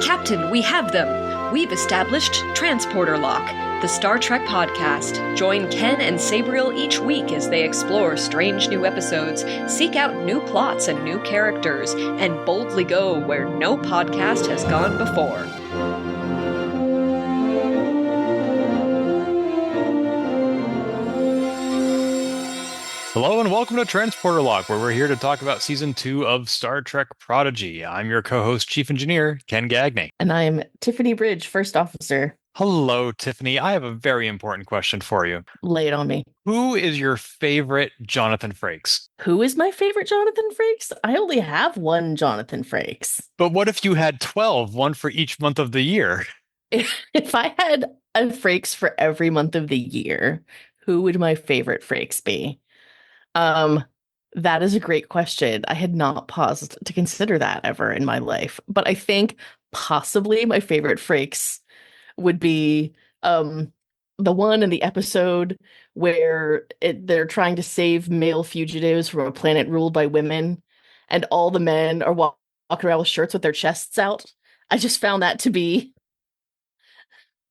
Captain, we have them! We've established Transporter Lock, the Star Trek podcast. Join Ken and Sabriel each week as they explore strange new episodes, seek out new plots and new characters, and boldly go where no podcast has gone before. Hello and welcome to Transporter Lock, where we're here to talk about Season 2 of Star Trek Prodigy. I'm your co-host, Chief Engineer, Ken Gagney. And I'm Tiffany Bridge, First Officer. Hello, Tiffany. I have a very important question for you. Lay it on me. Who is your favorite Jonathan Frakes? Who is my favorite Jonathan Frakes? I only have one Jonathan Frakes. But what if you had 12, one for each month of the year? If I had a Frakes for every month of the year, who would my favorite Frakes be? That is a great question. I had not paused to consider that ever in my life, but I think possibly my favorite Frakes would be the one in the episode where they're trying to save male fugitives from a planet ruled by women, and all the men are walking around with shirts with their chests out. I just found that to be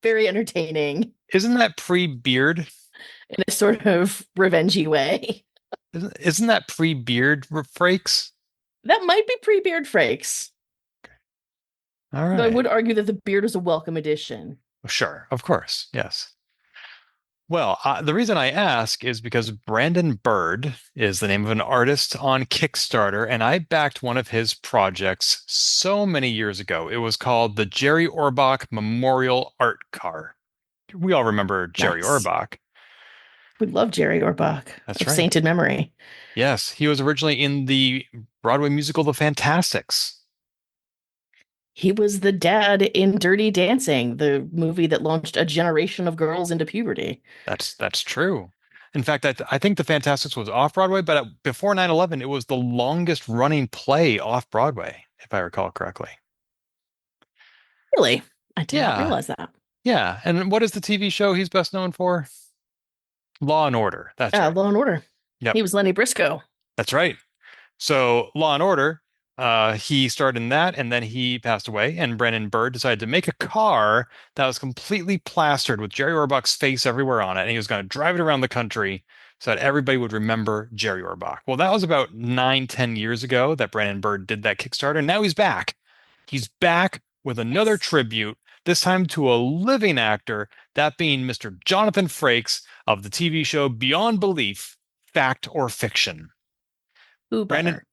very entertaining. Isn't that pre-Beard? In a sort of revengey way. Isn't that pre-Beard Frakes? That might be pre-Beard Frakes. All right. Though I would argue that the beard is a welcome addition. Sure, of course, yes. Well, the reason I ask is because Brandon Bird is the name of an artist on Kickstarter, and I backed one of his projects so many years ago. It was called the Jerry Orbach Memorial Art Car. We all remember Jerry Orbach. We love Jerry Orbach. That's of right. Sainted memory. Yes, he was originally in the Broadway musical The Fantastics. He was the dad in Dirty Dancing, the movie that launched a generation of girls into puberty. That's true. In fact, I think The Fantastics was off-Broadway, but before 9/11, it was the longest running play off-Broadway, if I recall correctly. Really? I did not realize that. Yeah, and what is the TV show he's best known for? Law and Order. That's right. Law and Order. Yep. He was Lenny Briscoe. That's right. So Law and Order, he starred in that, and then he passed away, and Brandon Bird decided to make a car that was completely plastered with Jerry Orbach's face everywhere on it, and he was going to drive it around the country so that everybody would remember Jerry Orbach. Well, that was about 9-10 years ago that Brandon Bird did that Kickstarter, and now he's back. He's back with another tribute, this time to a living actor, that being Mr. Jonathan Frakes of the TV show Beyond Belief, Fact or Fiction. Who better?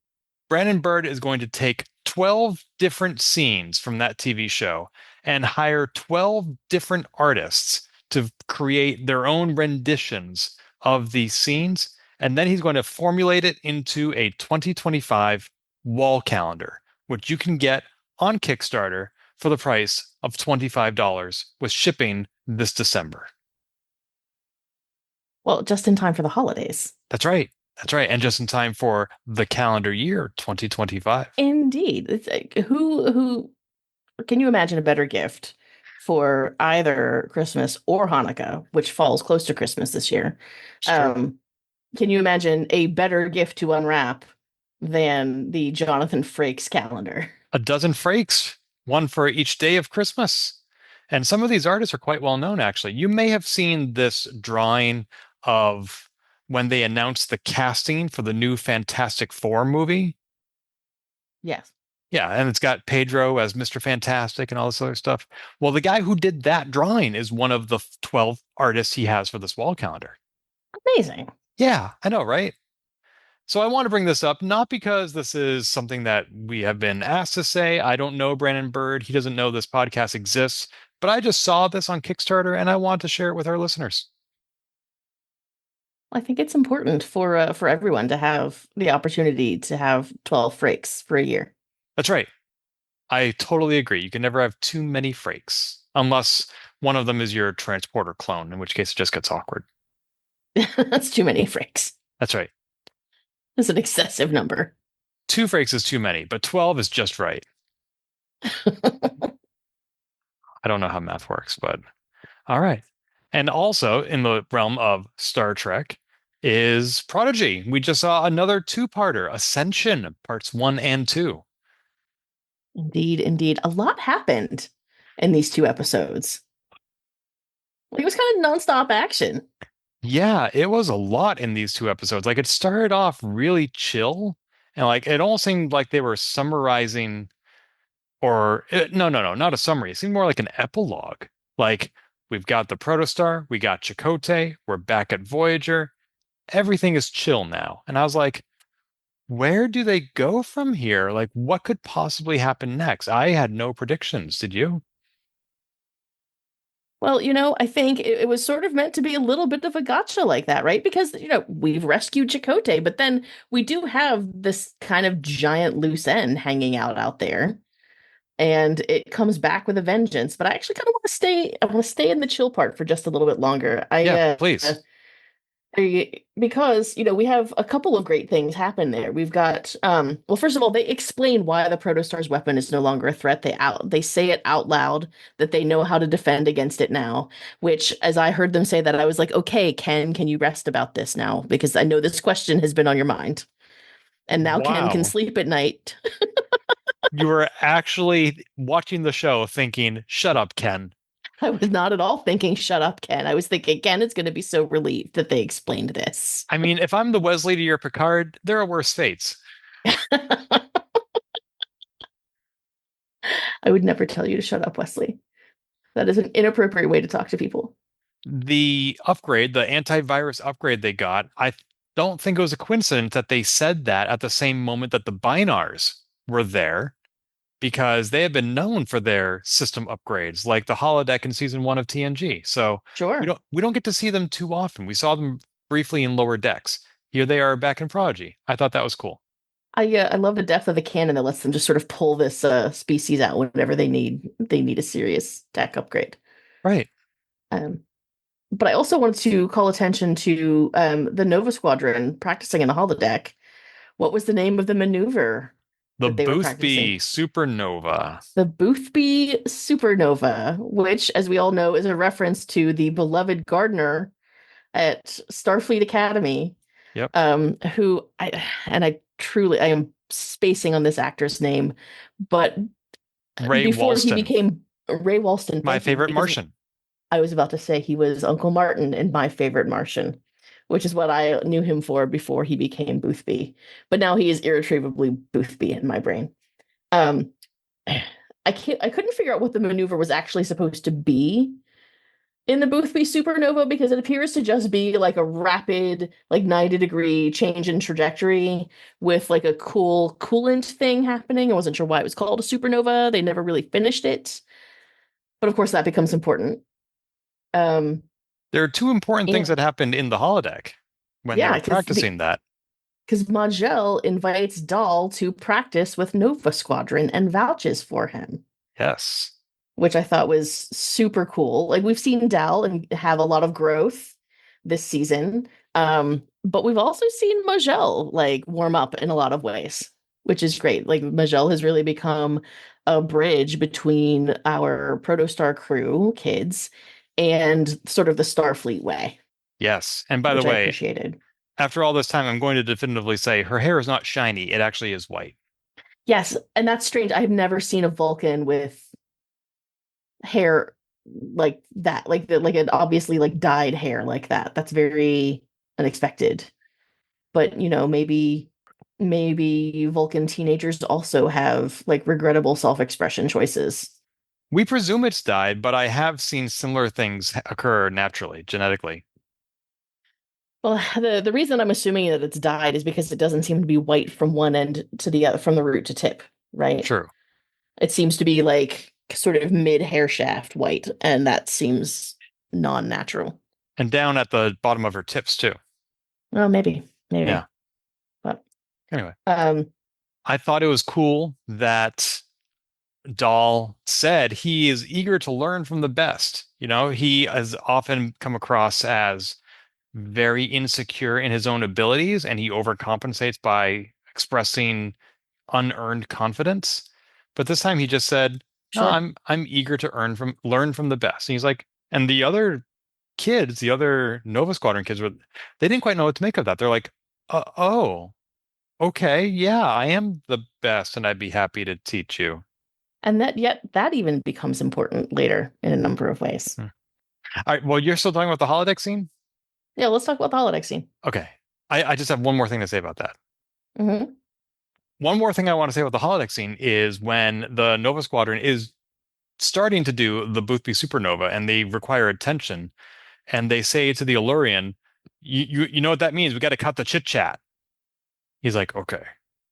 Brandon Bird is going to take 12 different scenes from that TV show and hire 12 different artists to create their own renditions of these scenes. And then he's going to formulate it into a 2025 wall calendar, which you can get on Kickstarter for the price of $25 with shipping this December. Well, just in time for the holidays. That's right. That's right. And just in time for the calendar year 2025. Indeed. It's like, who can you imagine a better gift for either Christmas or Hanukkah, which falls close to Christmas this year? Can you imagine a better gift to unwrap than the Jonathan Frakes calendar? A dozen Frakes, one for each day of Christmas. And some of these artists are quite well known, actually. You may have seen this drawing of when they announced the casting for the new Fantastic Four movie. Yes. Yeah, and it's got Pedro as Mr. Fantastic and all this other stuff. Well, the guy who did that drawing is one of the 12 artists he has for this wall calendar. Amazing. Yeah, I know, right? So I want to bring this up, not because this is something that we have been asked to say. I don't know Brandon Bird. He doesn't know this podcast exists. But I just saw this on Kickstarter, and I want to share it with our listeners. I think it's important for everyone to have the opportunity to have 12 Frakes for a year. That's right. I totally agree. You can never have too many Frakes, unless one of them is your transporter clone, in which case it just gets awkward. That's too many Frakes. That's right. That's an excessive number. 2 Frakes is too many, but 12 is just right. I don't know how math works, but all right. And also in the realm of Star Trek is Prodigy. We just saw another 2-parter, Ascension, parts 1 and 2. Indeed, indeed. A lot happened in these two episodes. Like, it was kind of nonstop action. Yeah, it was a lot in these two episodes. Like it started off really chill and like it almost seemed like they were summarizing or no, no, no, not a summary. It seemed more like an epilogue. Like we've got the Protostar, we got Chakotay, we're back at Voyager. Everything is chill now. And I was like, where do they go from here? Like what could possibly happen next? I had no predictions. Did you? Well, I think it was sort of meant to be a little bit of a gotcha like that, right? Because, we've rescued Chakotay, but then we do have this kind of giant loose end hanging out there, and it comes back with a vengeance. But I actually kind of want to stay in the chill part for just a little bit longer. Yeah, please. Because we have a couple of great things happen there. We've got well, first of all, they explain why the Protostar's weapon is no longer a threat. They say it out loud that they know how to defend against it now, which as I heard them say that, I was like, okay, Ken, can you rest about this now, because I know this question has been on your mind, and now Ken can Wow. sleep at night. You were actually watching the show thinking, shut up, Ken. I was not at all thinking shut up, Ken. I was thinking Ken is going to be so relieved that they explained this. I mean, if I'm the Wesley to your Picard, there are worse fates. I would never tell you to shut up, Wesley. That is an inappropriate way to talk to people. The upgrade, the antivirus upgrade they got, I don't think it was a coincidence that they said that at the same moment that the Binars were there, because they have been known for their system upgrades, like the holodeck in season one of TNG. So we Sure. don't we don't get to see them too often. We saw them briefly in lower decks. Here they are back in Prodigy. I thought that was cool. I love the depth of the canon that lets them just sort of pull this species out whenever they need a serious tech upgrade. Right. Um, but I also wanted to call attention to the Nova Squadron practicing in the holodeck. What was the name of the maneuver The that they were Boothby practicing? Supernova. The Boothby Supernova, which, as we all know, is a reference to the beloved gardener at Starfleet Academy, Yep. who I am spacing on this actor's name, but Ray before he Walston, became Ray Walston, my thank you, favorite because Martian. I was about to say he was Uncle Martin in My Favorite Martian, which is what I knew him for before he became Boothby. But now he is irretrievably Boothby in my brain. Um, I couldn't figure out what the maneuver was actually supposed to be in the Boothby supernova, because it appears to just be like a rapid, like 90-degree change in trajectory with like a cool coolant thing happening. I wasn't sure why it was called a supernova. They never really finished it. But of course that becomes important. Um There are two important things and that happened in the holodeck when they yeah, were because practicing that. Majel invites Dahl to practice with Nova Squadron and vouches for him, Yes. which I thought was super cool. Like, we've seen Dal and have a lot of growth this season. But we've also seen Majel like warm up in a lot of ways, which is great. Like, Majel has really become a bridge between our Protostar crew kids and sort of the Starfleet way, Yes. And by the which I way, appreciated. after all this time, I'm going to definitively say her hair is not shiny. It actually is white. Yes, and that's strange. I've never seen a Vulcan with hair like that, like an obviously like dyed hair like that. That's very unexpected. But maybe Vulcan teenagers also have like regrettable self-expression choices. We presume it's dyed, but I have seen similar things occur naturally, genetically. Well, the reason I'm assuming that it's dyed is because it doesn't seem to be white from one end to the other, from the root to tip, right? True. It seems to be like sort of mid hair shaft white, and that seems non-natural. And down at the bottom of her tips, too. Well, maybe. Yeah. But Anyway, um I thought it was cool that Dahl said he is eager to learn from the best. You know, he has often come across as very insecure in his own abilities and he overcompensates by expressing unearned confidence. But this time he just said, "No, sure. I'm eager to learn from the best." And he's like, and the other kids, the other Nova Squadron kids they didn't quite know what to make of that. They're like, "Oh, okay, yeah, I am the best and I'd be happy to teach you." And that even becomes important later in a number of ways. All right. Well, you're still talking about the holodeck scene? Yeah, let's talk about the holodeck scene. Okay. I just have one more thing to say about that. Hmm. One more thing I want to say about the holodeck scene is when the Nova Squadron is starting to do the Boothby supernova and they require attention, and they say to the Allurian, you know what that means? We got to cut the chit chat. He's like, okay.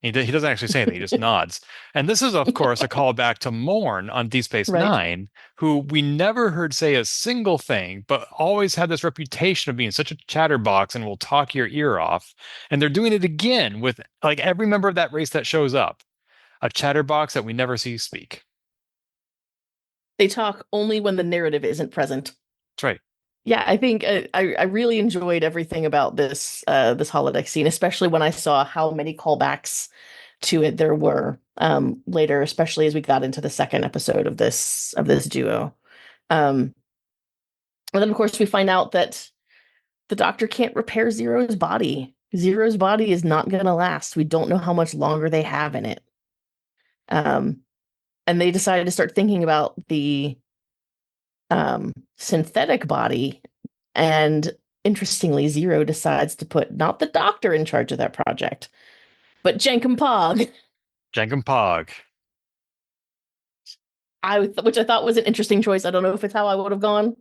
He doesn't actually say anything. He just nods. And this is, of course, a callback to Morn on Deep Space Right. Nine, who we never heard say a single thing, but always had this reputation of being such a chatterbox and will talk your ear off. And they're doing it again with like every member of that race that shows up, a chatterbox that we never see speak. They talk only when the narrative isn't present. That's right. Yeah, I think I really enjoyed everything about this holodeck scene, especially when I saw how many callbacks to it there were later, especially as we got into the second episode of this duo. And then of course we find out that the Doctor can't repair Zero's body. Zero's body is not going to last. We don't know how much longer they have in it. And they decided to start thinking about the synthetic body. And interestingly, Zero decides to put not the Doctor in charge of that project, but Jenkum Pog. Jankum Pog. Which I thought was an interesting choice. I don't know if it's how I would have gone,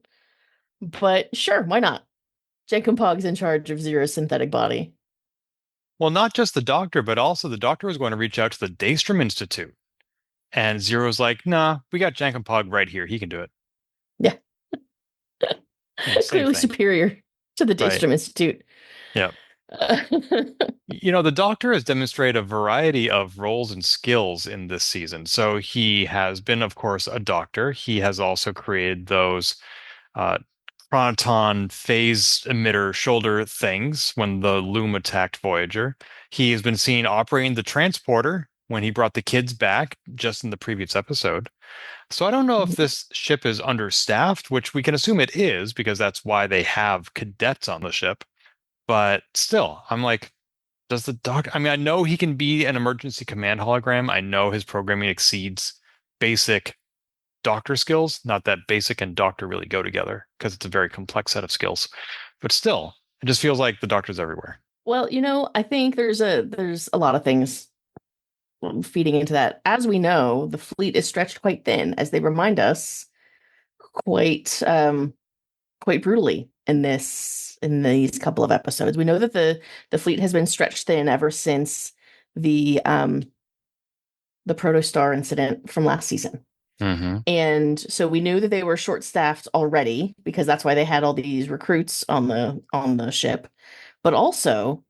but sure, why not? Jenkum Pog's in charge of Zero's synthetic body. Well, not just the Doctor, but also the Doctor was going to reach out to the Daystrom Institute. And Zero's like, nah, we got Jankum Pog right here. He can do it. Yeah. Yeah, same Clearly thing. superior to the Right. Daystrom Institute. Yeah. The Doctor has demonstrated a variety of roles and skills in this season. So he has been, of course, a doctor. He has also created those uh, chronoton phase emitter shoulder things when the Loom attacked Voyager. He has been seen operating the transporter when he brought the kids back just in the previous episode. So I don't know if this ship is understaffed, which we can assume it is because that's why they have cadets on the ship. But still, I'm like, does the doc? I mean, I know he can be an emergency command hologram. I know his programming exceeds basic doctor skills. Not that basic and doctor really go together because it's a very complex set of skills. But still, it just feels like the doctor's everywhere. Well, I think there's a lot of things feeding into that. As we know, the fleet is stretched quite thin, as they remind us quite brutally in these couple of episodes. We know that the fleet has been stretched thin ever since the Protostar incident from last season. Mm-hmm. And so we knew that they were short-staffed already because that's why they had all these recruits on the ship. But also,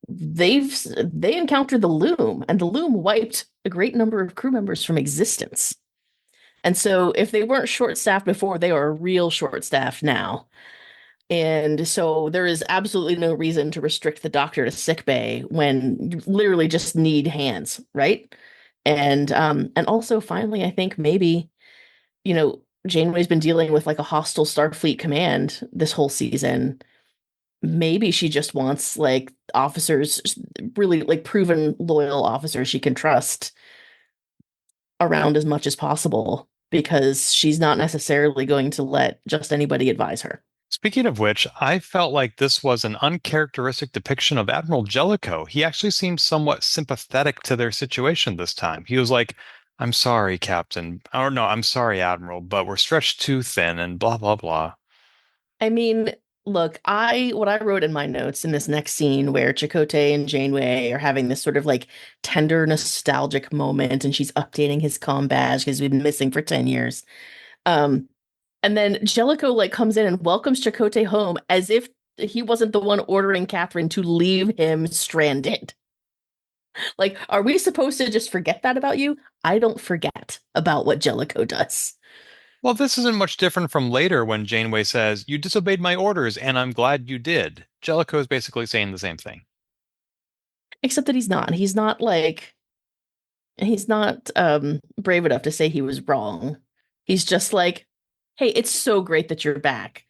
they encountered the Loom, and the Loom wiped a great number of crew members from existence. And so if they weren't short-staffed before, they are real short-staffed now. And so there is absolutely no reason to restrict the Doctor to sickbay when you literally just need hands, right? And also finally, I think maybe, Janeway's been dealing with like a hostile Starfleet command this whole season. Maybe she just wants like officers, really like proven loyal officers she can trust around as much as possible because she's not necessarily going to let just anybody advise her. Speaking of which, I felt like this was an uncharacteristic depiction of Admiral Jellicoe. He actually seemed somewhat sympathetic to their situation this time. He was like, I'm sorry, Captain. Or no, I'm sorry, Admiral, but we're stretched too thin and blah, blah, blah. I mean, look, what I wrote in my notes in this next scene where Chakotay and Janeway are having this sort of like tender, nostalgic moment, and she's updating his comm badge because we've been missing for 10 years. And then Jellicoe like comes in and welcomes Chakotay home as if he wasn't the one ordering Catherine to leave him stranded. Like, are we supposed to just forget that about you? I don't forget about what Jellicoe does. Well, this isn't much different from later when Janeway says, you disobeyed my orders and I'm glad you did. Jellicoe is basically saying the same thing. Except that he's not. He's not brave enough to say he was wrong. He's just like, hey, it's so great that you're back.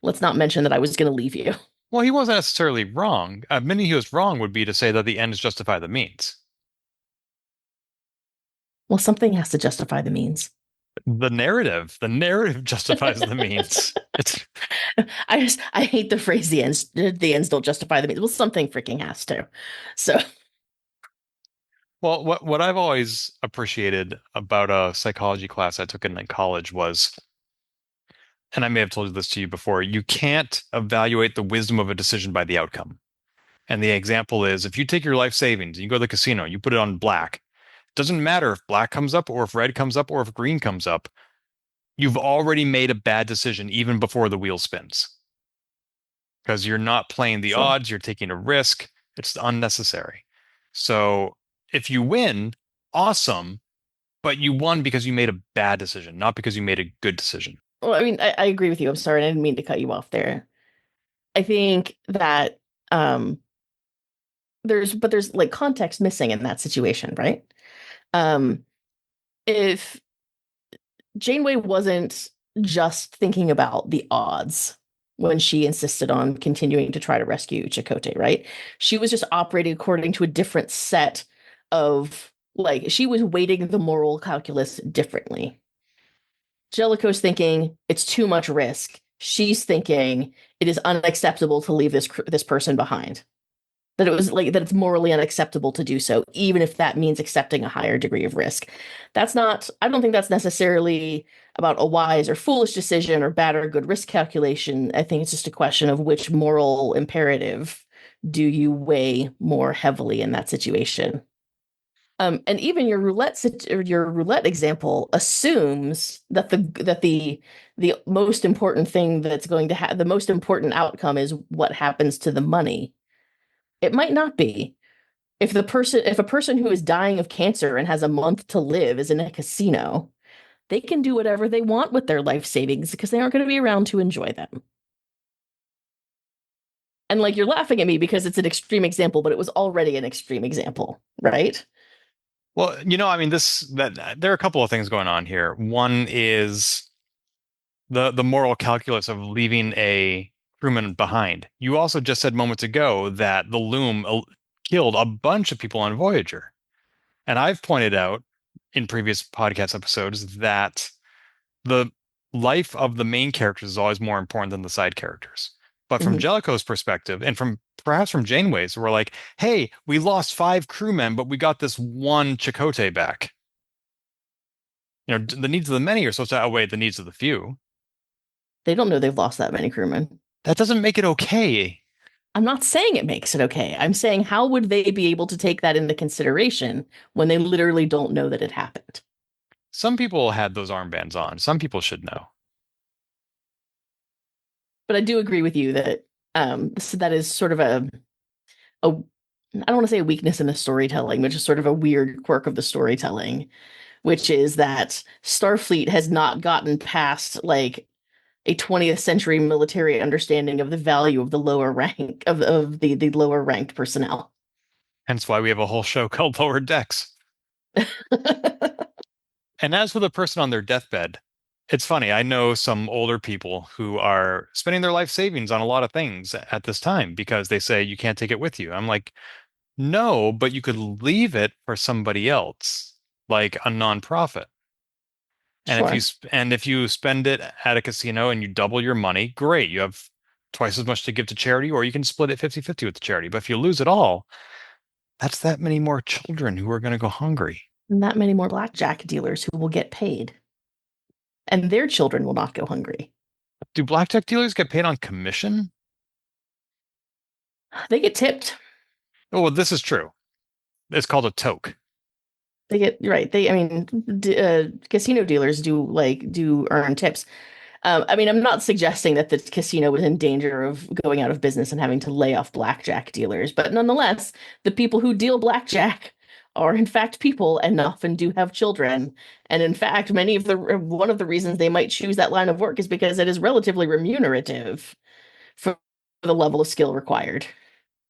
Let's not mention that I was going to leave you. Well, he wasn't necessarily wrong. Admitting he was wrong would be to say that the ends justify the means. Well, something has to justify the means. The narrative justifies the means. It's I hate the phrase the ends don't justify the means. Well, something freaking has to. So well, what I've always appreciated about a psychology class I took in college was, and I may have told you this to you before, you can't evaluate the wisdom of a decision by the outcome. And the example is if you take your life savings and you go to the casino, you put it on black. Doesn't matter if black comes up or if red comes up or if green comes up. You've already made a bad decision even before the wheel spins because you're not playing the sure. odds, you're taking a risk. It's unnecessary. So if you win, awesome, but you won because you made a bad decision, not because you made a good decision. Well, I mean, I agree with you. I'm sorry, I didn't mean to cut you off there. I think that there's like context missing in that situation, right? Um, if Janeway wasn't just thinking about the odds when she insisted on continuing to try to rescue Chakotay, right? She was just operating according to a different set of like she was weighting the moral calculus differently. Jellicoe's thinking it's too much risk. She's thinking it is unacceptable to leave this person behind. That it was like that it's morally unacceptable to do so, even if that means accepting a higher degree of risk. That's not, I don't think that's necessarily about a wise or foolish decision or bad or good risk calculation. I think it's just a question of which moral imperative do you weigh more heavily in that situation. And even your roulette example assumes that the most important thing that's going to have the most important outcome is what happens to the money. It might not be. If a person who is dying of cancer and has a month to live is in a casino, they can do whatever they want with their life savings because they aren't going to be around to enjoy them. And like you're laughing at me because it's an extreme example, but it was already an extreme example, right? Well, I mean, there are a couple of things going on here. One is the moral calculus of leaving a crewman behind. You also just said moments ago that the Loom killed a bunch of people on Voyager. And I've pointed out in previous podcast episodes that the life of the main characters is always more important than the side characters. But from Mhm. Jellicoe's perspective, and perhaps from Janeway's, we're like, hey, we lost 5 crewmen, but we got this one Chakotay back. The needs of the many are supposed to outweigh the needs of the few. They don't know they've lost that many crewmen. That doesn't make it okay. I'm not saying it makes it okay. I'm saying how would they be able to take that into consideration when they literally don't know that it happened? Some people had those armbands on. Some people should know. But I do agree with you that so that is sort of a I don't want to say a weakness in the storytelling, but just sort of a weird quirk of the storytelling, which is that Starfleet has not gotten past like a 20th century military understanding of the value of the lower rank of the lower ranked personnel. Hence why we have a whole show called Lower Decks. And as for the person on their deathbed, it's funny. I know some older people who are spending their life savings on a lot of things at this time because they say you can't take it with you. I'm like, no, but you could leave it for somebody else, like a nonprofit. And Sure. if you spend it at a casino and you double your money, great. You have twice as much to give to charity, or you can split it 50-50 with the charity. But if you lose it all, that's that many more children who are going to go hungry. And that many more blackjack dealers who will get paid. And their children will not go hungry. Do blackjack dealers get paid on commission? They get tipped. Oh, well, this is true. It's called a toke. They get right. I mean, casino dealers do earn tips. I mean, I'm not suggesting that the casino was in danger of going out of business and having to lay off blackjack dealers, but nonetheless, the people who deal blackjack are in fact people and often do have children. And in fact, one of the reasons they might choose that line of work is because it is relatively remunerative for the level of skill required.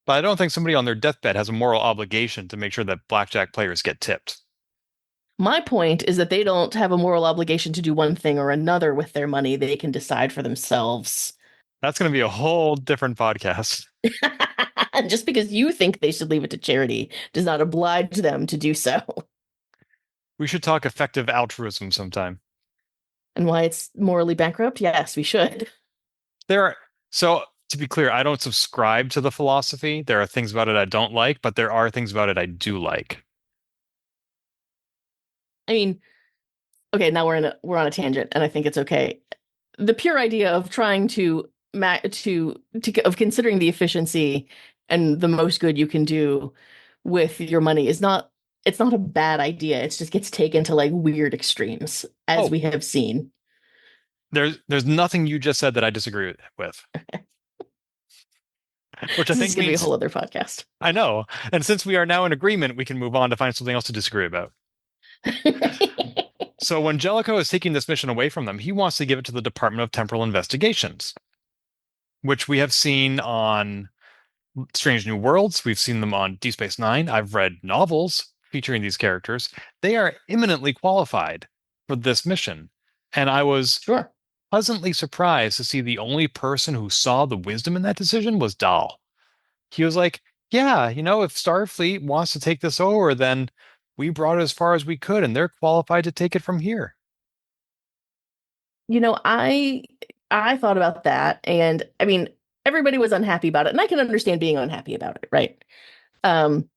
But I don't think somebody on their deathbed has a moral obligation to make sure that blackjack players get tipped. My point is that they don't have a moral obligation to do one thing or another with their money. They can decide for themselves. That's going to be a whole different podcast. Just because you think they should leave it to charity does not oblige them to do so. We should talk effective altruism sometime. And why it's morally bankrupt? Yes, we should. There are, so to be clear, I don't subscribe to the philosophy. There are things about it I don't like, but there are things about it I do like. I mean, okay, now we're on a tangent, and I think it's okay. The pure idea of trying to of considering the efficiency and the most good you can do with your money is not it's not a bad idea. It just gets taken to like weird extremes, as Oh, we have seen. there's nothing you just said that I disagree with, which I This is think going to be a means whole other podcast. I know. And since we are now in agreement, we can move on to find something else to disagree about. So when Jellicoe is taking this mission away from them, he wants to give it to the Department of Temporal Investigations, which we have seen on Strange New Worlds. We've seen them on Deep Space Nine. I've read novels featuring these characters. They are eminently qualified for this mission. And I was Sure. pleasantly surprised to see the only person who saw the wisdom in that decision was Dahl. He was like, yeah, if Starfleet wants to take this over, then we brought it as far as we could, and they're qualified to take it from here. You know, I thought about that, and I mean, everybody was unhappy about it, and I can understand being unhappy about it, right? Um,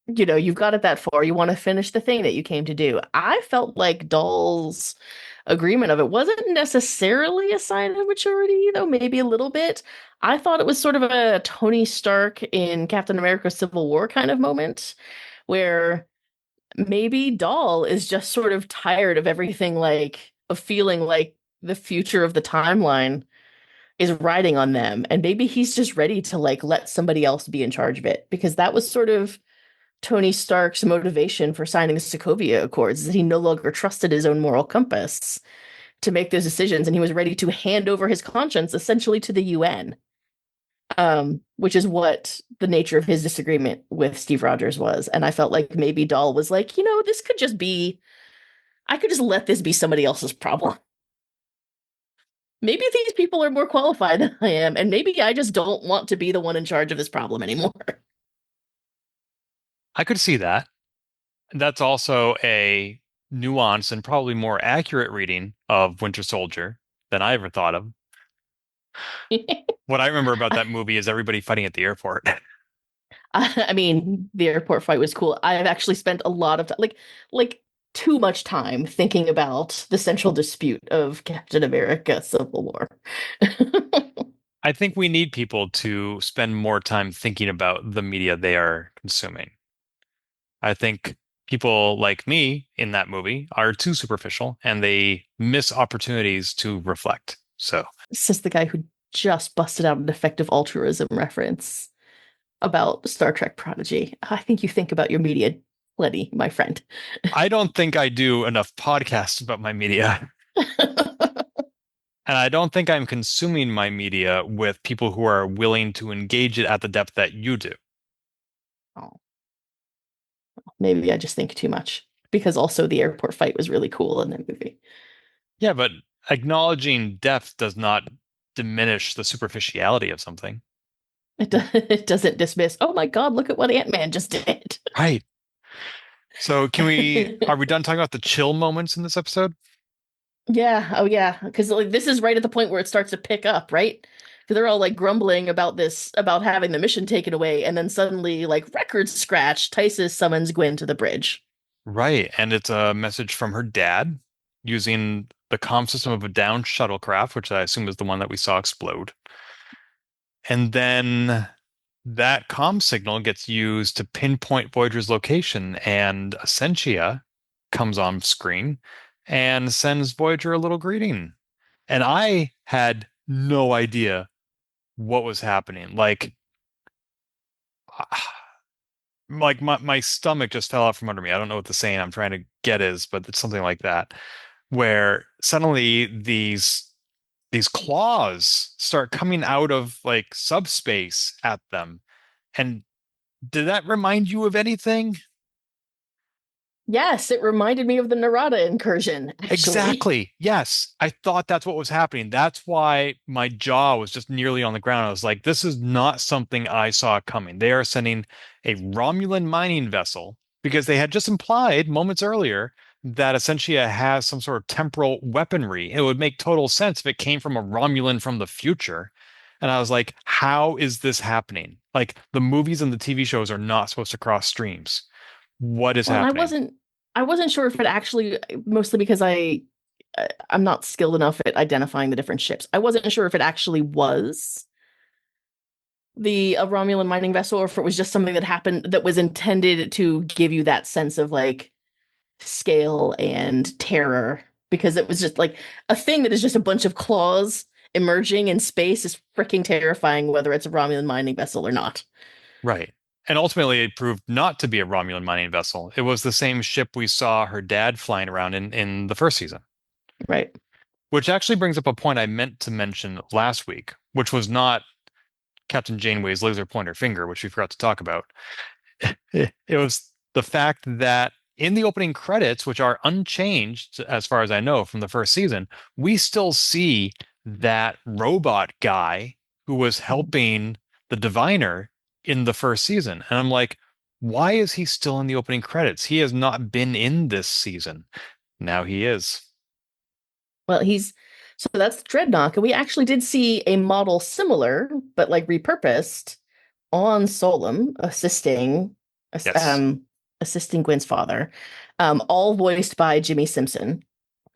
you've got it that far. You want to finish the thing that you came to do. I felt like Dahl's agreement of it wasn't necessarily a sign of maturity, though maybe a little bit. I thought it was sort of a Tony Stark in Captain America Civil War kind of moment where maybe Dahl is just sort of tired of everything, like of feeling like the future of the timeline is riding on them, and maybe he's just ready to like let somebody else be in charge of it, because that was sort of Tony Stark's motivation for signing the Sokovia Accords, is that he no longer trusted his own moral compass to make those decisions, and he was ready to hand over his conscience essentially to the UN, which is what the nature of his disagreement with Steve Rogers was. And I felt like maybe Dahl was like, this could just be, I could just let this be somebody else's problem. Maybe these people are more qualified than I am, and maybe I just don't want to be the one in charge of this problem anymore. I could see that. That's also a nuanced and probably more accurate reading of Winter Soldier than I ever thought of. What I remember about that movie is everybody fighting at the airport. I mean, the airport fight was cool. I've actually spent a lot of time, like too much time thinking about the central dispute of Captain America Civil War. I think we need people to spend more time thinking about the media they are consuming. I think people like me in that movie are too superficial and they miss opportunities to reflect. So, Says the guy who just busted out an effective altruism reference about Star Trek Prodigy. I think you think about your media plenty, my friend. I don't think I do enough podcasts about my media. And I don't think I'm consuming my media with people who are willing to engage it at the depth that you do. Oh, maybe I just think too much, because also the airport fight was really cool in that movie. Yeah, but acknowledging depth does not diminish the superficiality of something. It doesn't dismiss, oh my God, look at what Ant-Man just did. Right. So are we done talking about the chill moments in this episode? Yeah. Oh, yeah. Because like this is right at the point where it starts to pick up, right? Because they're all like grumbling about this, about having the mission taken away, and then suddenly, like record scratch, Tysus summons Gwen to the bridge. Right. And it's a message from her dad using the comm system of a downed shuttlecraft, which I assume is the one that we saw explode. And then that comm signal gets used to pinpoint Voyager's location, and Essentia comes on screen and sends Voyager a little greeting. And I had no idea what was happening. Like my stomach just fell out from under me. I don't know what the saying I'm trying to get is, but it's something like that, where suddenly these claws start coming out of like subspace at them. And did that remind you of anything? Yes, it reminded me of the Narada incursion, actually. Exactly. Yes. I thought that's what was happening. That's why my jaw was just nearly on the ground. I was like, this is not something I saw coming. They are sending a Romulan mining vessel because they had just implied moments earlier that Essentia has some sort of temporal weaponry. It would make total sense if it came from a Romulan from the future. And I was like, how is this happening? Like the movies and the TV shows are not supposed to cross streams. What is Well, and happening? I wasn't sure if it actually, mostly because I'm not skilled enough at identifying the different ships. I wasn't sure if it actually was the a Romulan mining vessel, or if it was just something that happened that was intended to give you that sense of like scale and terror, because it was just like a thing that is just a bunch of claws emerging in space is freaking terrifying, whether it's a Romulan mining vessel or not. Right. And ultimately, it proved not to be a Romulan mining vessel. It was the same ship we saw her dad flying around in the first season. Right. Which actually brings up a point I meant to mention last week, which was not Captain Janeway's laser pointer finger, which we forgot to talk about. It was the fact that in the opening credits, which are unchanged as far as I know from the first season, we still see that robot guy who was helping the diviner in the first season. And I'm like, why is he still in the opening credits? He has not been in this season. Now he is. Well, so that's Dreadnought, and we actually did see a model similar, but like repurposed on Solum, Yes. assisting Gwen's father, all voiced by Jimmy Simpson.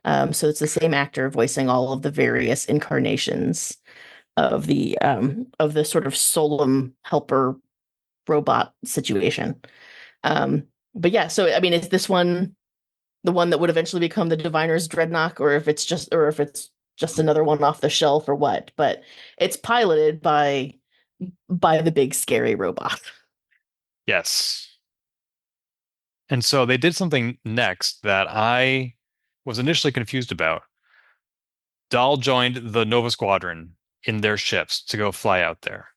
So it's the same actor voicing all of the various incarnations of the sort of Solum helper robot situation. But yeah, so I mean, is this one the one that would eventually become the Diviner's Dreadnought, or if it's just another one off the shelf or what? But it's piloted by the big scary robot. Yes. And so they did something next that I was initially confused about. Dahl joined the Nova Squadron in their ships to go fly out there.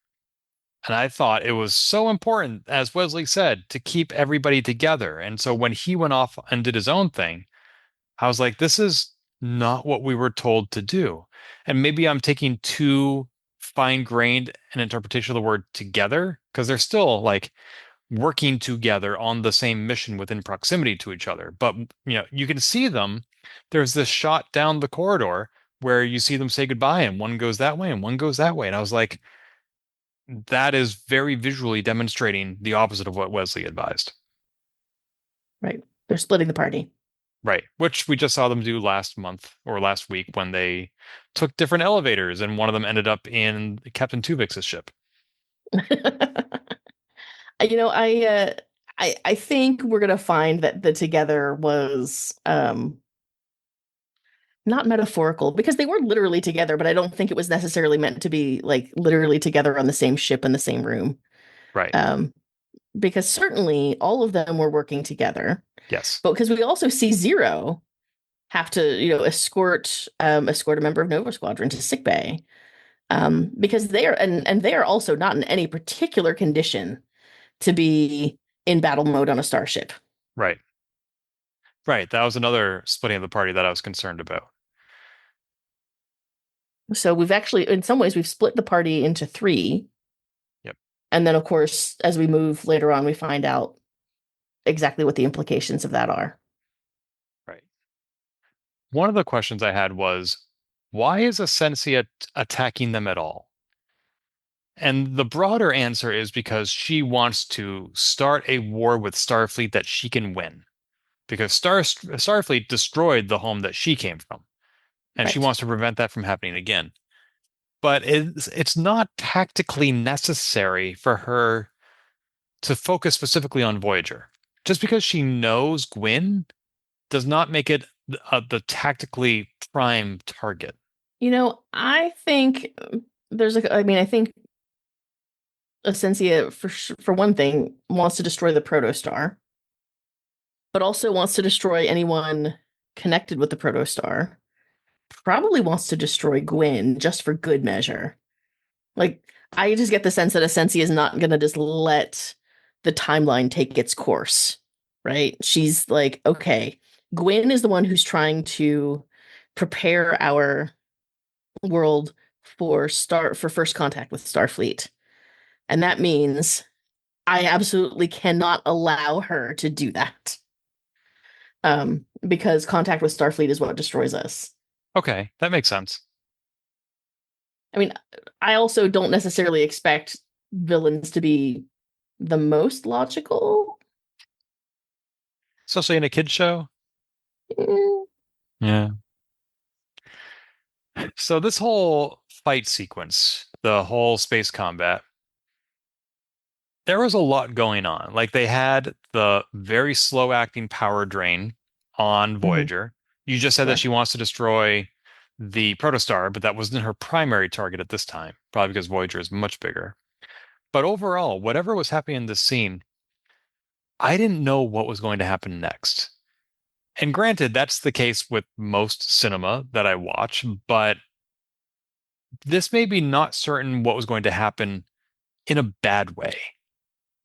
And I thought it was so important, as Wesley said, to keep everybody together. And so when he went off and did his own thing, I was like, this is not what we were told to do. And maybe I'm taking too fine-grained an interpretation of the word together, because they're still like working together on the same mission within proximity to each other. But you can see them. There's this shot down the corridor where you see them say goodbye, and one goes that way and one goes that way. And I was like, that is very visually demonstrating the opposite of what Wesley advised. Right. They're splitting the party. Right. Which we just saw them do last month or last week when they took different elevators and one of them ended up in Captain Tuvix's ship. You know, I think we're gonna find that the together was not metaphorical, because they were literally together, but I don't think it was necessarily meant to be like literally together on the same ship in the same room. Right. Um, because certainly all of them were working together, Yes. but because we also see Zero have to, escort a member of Nova Squadron to sickbay, because they are and they are also not in any particular condition to be in battle mode on a starship. Right. Right. That was another splitting of the party that I was concerned about. So we've actually, in some ways, we've split the party into three. Yep. And then, of course, as we move later on, we find out exactly what the implications of that are. Right. One of the questions I had was, why is Essentia attacking them at all? And the broader answer is because she wants to start a war with Starfleet that she can win. Because Starfleet destroyed the home that she came from, and she Right. wants to prevent that from happening again. But it's not tactically necessary for her to focus specifically on Voyager. Just because she knows Gwyn does not make it the tactically prime target. You know, I think I think Essentia, for one thing, wants to destroy the protostar, but also wants to destroy anyone connected with the protostar. Probably wants to destroy Gwyn just for good measure. Like, I just get the sense that Essentia is not going to just let the timeline take its course, right? She's like, okay, Gwyn is the one who's trying to prepare our world for first contact with Starfleet. And that means I absolutely cannot allow her to do that. because contact with Starfleet is what destroys us. Okay, that makes sense. I mean, I also don't necessarily expect villains to be the most logical. Especially in a kid's show. Mm, Yeah. So this whole fight sequence, the whole space combat, there was a lot going on. Like they had the very slow acting power drain on mhm, Voyager. You just said that sure. she wants to destroy the protostar, but that wasn't her primary target at this time, probably because Voyager is much bigger. But overall, whatever was happening in this scene, I didn't know what was going to happen next. And granted, that's the case with most cinema that I watch, but this made me not certain what was going to happen in a bad way.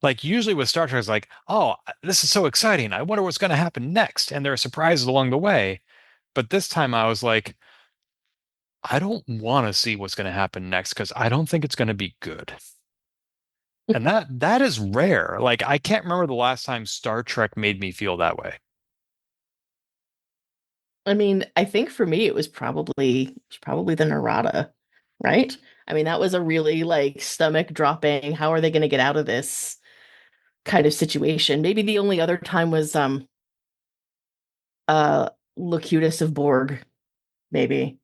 Like usually with Star Trek, it's like, oh, this is so exciting. I wonder what's going to happen next. And there are surprises along the way. But this time I was like, I don't want to see what's going to happen next because I don't think it's going to be good. And that is rare. Like I can't remember the last time Star Trek made me feel that way. I mean, I think for me it was probably the Narada, right? I mean, that was a really like stomach dropping, how are they going to get out of this kind of situation? Maybe the only other time was uh Locutus of Borg, maybe.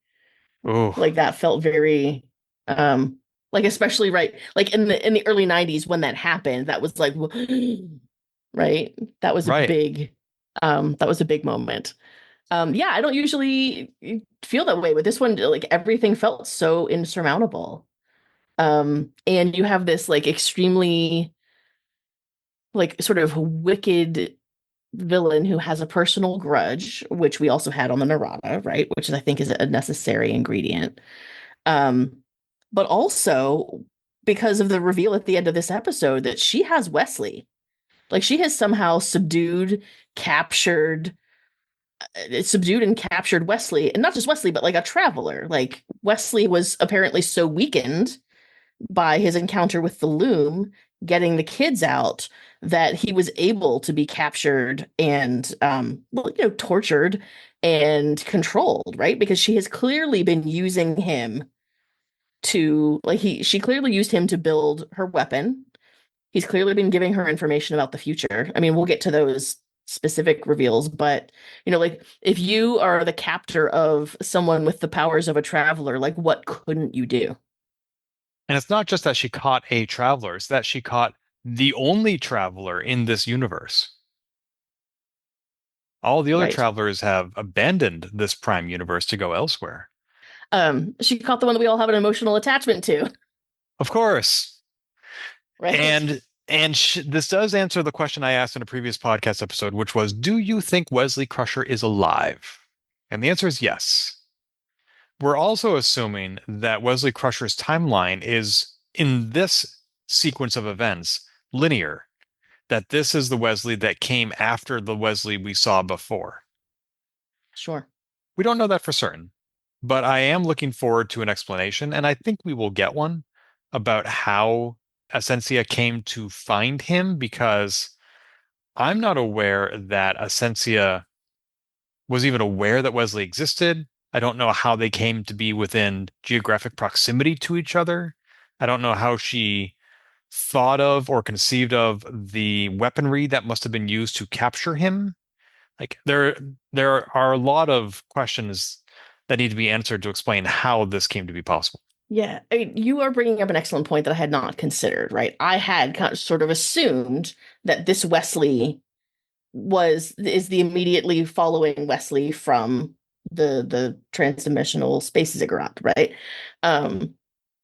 Oh, Like that felt very like especially right like in the early 90s when that happened, that was like right? That was a right. big moment. Yeah, I don't usually feel that way, but this one, like everything felt so insurmountable. And you have this like extremely like sort of wicked villain who has a personal grudge, which we also had on the Narada, right? Which I think is a necessary ingredient. Um, but also because of the reveal at the end of this episode that she has Wesley. Like she has somehow captured subdued and captured Wesley, and not just Wesley, but like a traveler. Like Wesley was apparently so weakened by his encounter with the loom, getting the kids out, that he was able to be captured and, tortured and controlled, right? Because she has clearly been using him to like she clearly used him to build her weapon. He's clearly been giving her information about the future. I mean, we'll get to those specific reveals, but like if you are the captor of someone with the powers of a traveler, like what couldn't you do? And it's not just that she caught a traveler, it's that she caught the only traveler in this universe. All the other Right. travelers have abandoned this prime universe to go elsewhere. She caught the one that we all have an emotional attachment to, Of course. right? And this does answer the question I asked in a previous podcast episode, which was, do you think Wesley Crusher is alive? And the answer is yes. We're also assuming that Wesley Crusher's timeline is, in this sequence of events, linear, that this is the Wesley that came after the Wesley we saw before. Sure. We don't know that for certain, but I am looking forward to an explanation, and I think we will get one about how Essentia came to find him, because I'm not aware that Essentia was even aware that Wesley existed. I don't know how they came to be within geographic proximity to each other. I don't know how she thought of or conceived of the weaponry that must have been used to capture him. Like there are a lot of questions that need to be answered to explain how this came to be possible. Yeah, I mean, you are bringing up an excellent point that I had not considered, right? I had kind of sort of assumed that this Wesley is the immediately following Wesley from the transdimensional space ziggurat, right? Um,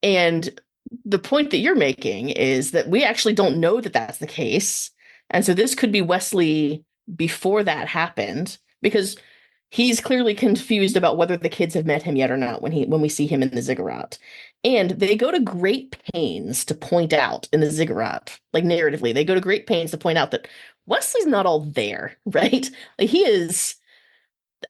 and the point that you're making is that we actually don't know that that's the case, and so this could be Wesley before that happened because he's clearly confused about whether the kids have met him yet or not when we see him in the ziggurat. And they go to great pains to point out in the ziggurat, like narratively, they go to great pains to point out that Wesley's not all there, right? Like he is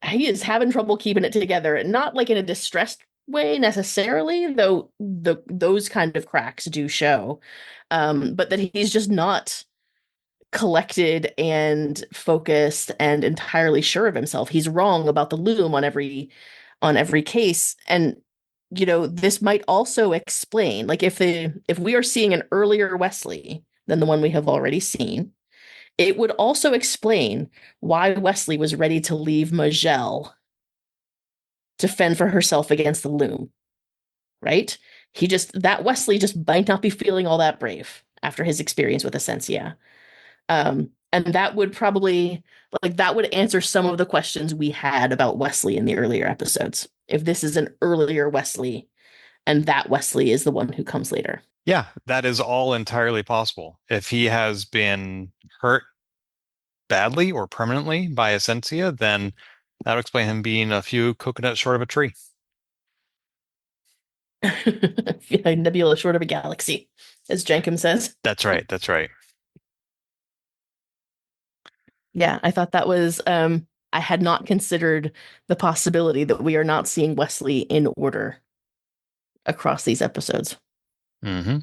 having trouble keeping it together, not like in a distressed way necessarily, though those kind of cracks do show. But that he's just not collected and focused and entirely sure of himself. He's wrong about the loom on every case. And this might also explain, like if we are seeing an earlier Wesley than the one we have already seen, it would also explain why Wesley was ready to leave Magel to fend for herself against the loom, right? That Wesley just might not be feeling all that brave after his experience with Essentia. And that would probably, like, that would answer some of the questions we had about Wesley in the earlier episodes. If this is an earlier Wesley and that Wesley is the one who comes later. Yeah, that is all entirely possible. If he has been hurt badly or permanently by Essentia, then that would explain him being a few coconuts short of a tree. Nebula short of a galaxy, as Jenkem says. That's right. That's right. Yeah, I thought that was I had not considered the possibility that we are not seeing Wesley in order across these episodes. Mm-hmm.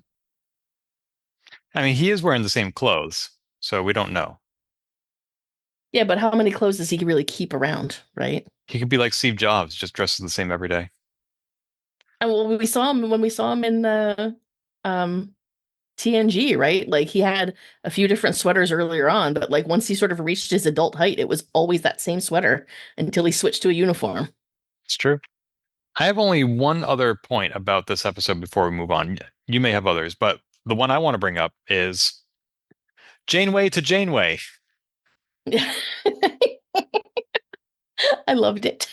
I mean, he is wearing the same clothes, so we don't know. Yeah, but how many clothes does he really keep around, right? He could be like Steve Jobs, just dresses the same every day. And well, we saw him when we saw him in TNG, right? Like he had a few different sweaters earlier on, but like once he sort of reached his adult height, it was always that same sweater until he switched to a uniform. It's true. I have only one other point about this episode before we move on. You may have others, but the one I want to bring up is Janeway to Janeway. I loved it.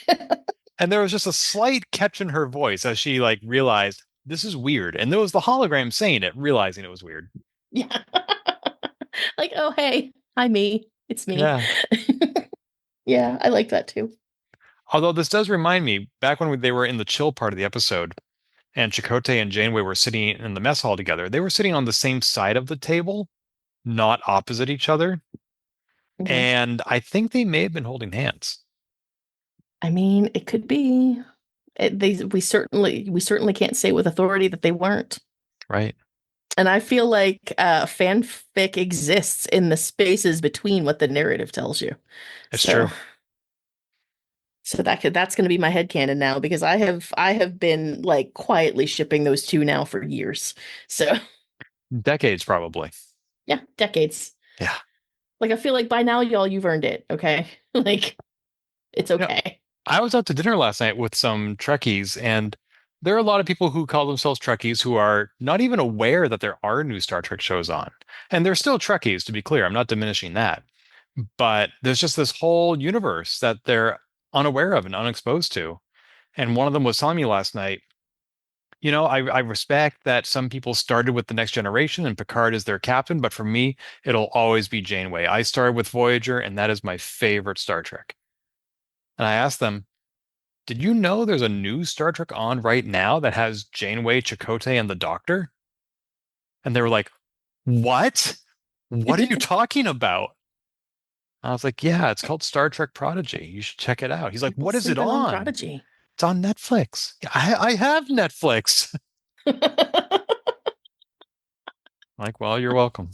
And there was just a slight catch in her voice as she like realized this is weird. And there was the hologram saying it, realizing it was weird. Yeah. Like, oh, hey, hi, me. It's me. Yeah. Yeah, I like that too. Although this does remind me, back when they were in the chill part of the episode, and Chakotay and Janeway were sitting in the mess hall together, they were sitting on the same side of the table, not opposite each other. Mhm. And I think they may have been holding hands. I mean, it could be. We certainly can't say with authority that they weren't. Right. And I feel like fanfic exists in the spaces between what the narrative tells you. It's true. So that's going to be my headcanon now because I have been like quietly shipping those two now for years. So Decades, probably. yeah, decades. Yeah. Like I feel like by now, y'all, you've earned it. Okay, like it's okay. I was out to dinner last night with some Trekkies, and there are a lot of people who call themselves Trekkies who are not even aware that there are new Star Trek shows on. And they're still Trekkies, to be clear. I'm not diminishing that. But there's just this whole universe that they're unaware of and unexposed to. And one of them was telling me last night, I respect that some people started with the Next Generation and Picard is their captain, but for me, it'll always be Janeway. I started with Voyager, and that is my favorite Star Trek. And I asked them, did you know there's a new Star Trek on right now that has Janeway, Chakotay, and the Doctor? And they were like, what? What are you talking about? I was like, yeah, it's called Star Trek Prodigy. You should check it out. He's like, People what is it sleeping on? Prodigy. It's on Netflix. I have Netflix. Like, well, you're welcome.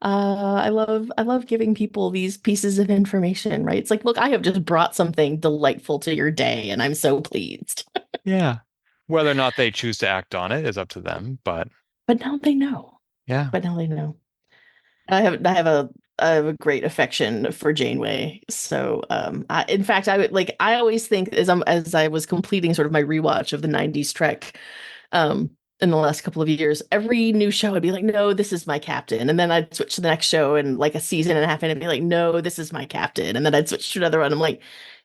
I love giving people these pieces of information, right? It's like, look, I have just brought something delightful to your day, and I'm so pleased. Yeah. Whether or not they choose to act on it is up to them, but But now they know. yeah. But now they know. I have a great affection for Janeway. So, in fact, I always think as I was completing sort of my rewatch of the '90s Trek, in the last couple of years, every new show I'd be like, no, this is my captain, and then I'd switch to the next show, and like a season and a half in, I'd be like, no, this is my captain, and then I'd switch to another one. I'm like,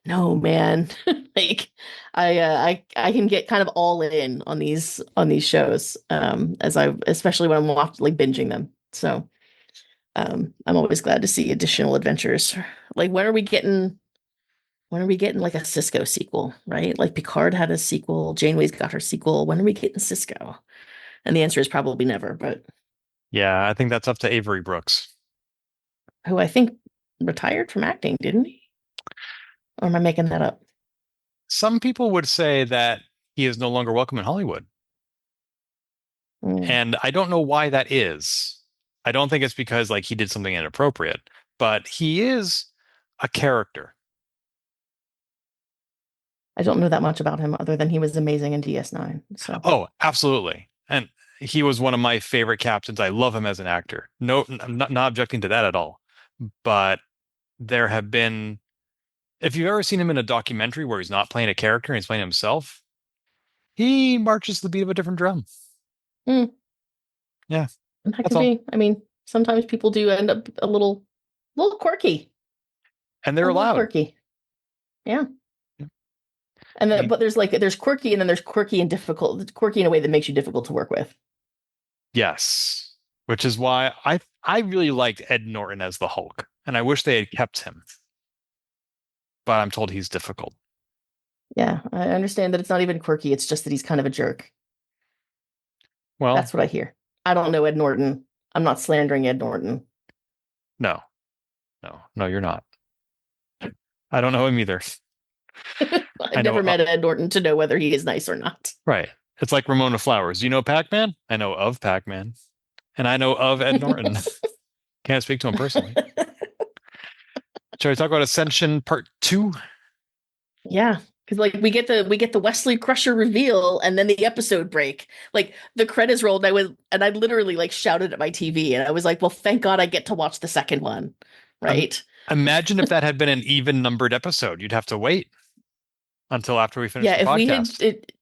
no, man, like I can get kind of all in on these shows, especially when I'm like binging them. So. I'm always glad to see additional adventures. Like when are we getting like a Cisco sequel, right? Like Picard had a sequel, Janeway's got her sequel. When are we getting Cisco? And the answer is probably never, but Yeah, I think that's up to Avery Brooks. who I think retired from acting, didn't he? Or am I making that up? Some people would say that he is no longer welcome in Hollywood. Mm. And I don't know why that is. I don't think it's because like he did something inappropriate, but he is a character. I don't know that much about him other than he was amazing in DS9. So Oh, absolutely. And he was one of my favorite captains. I love him as an actor. No, I'm not objecting to that at all. But there have been, if you've ever seen him in a documentary where he's not playing a character and he's playing himself, he marches to the beat of a different drum. mm, Yeah, that that's could all. be. I mean, sometimes people do end up a little quirky. And A they're little allowed. quirky. Yeah. Yeah. And I then, mean, but there's quirky and then there's quirky and difficult, quirky in a way that makes you difficult to work with. yes. Which is why I really liked Ed Norton as the Hulk, and I wish they had kept him. But I'm told he's difficult. Yeah, I understand that it's not even quirky. It's just that he's kind of a jerk. Well, That's what I hear. I don't know Ed Norton. I'm not slandering Ed Norton. no, no, you're not. I don't know him either. I I've know, never met Ed Norton to know whether he is nice or not. right. It's like Ramona Flowers. Do you know Pac-Man? I know of Pac-Man, and I know of Ed Norton. Can't speak to him personally. Shall we talk about Ascension Part 2? Yeah, because like we get the Wesley Crusher reveal and then the episode break. Like the credits rolled, and I literally like shouted at my TV and I was like, "Well, thank God I get to watch the second one." Um, Right? Imagine if that had been an even numbered episode. You'd have to wait until after we finish Yeah, the if we had podcast. it,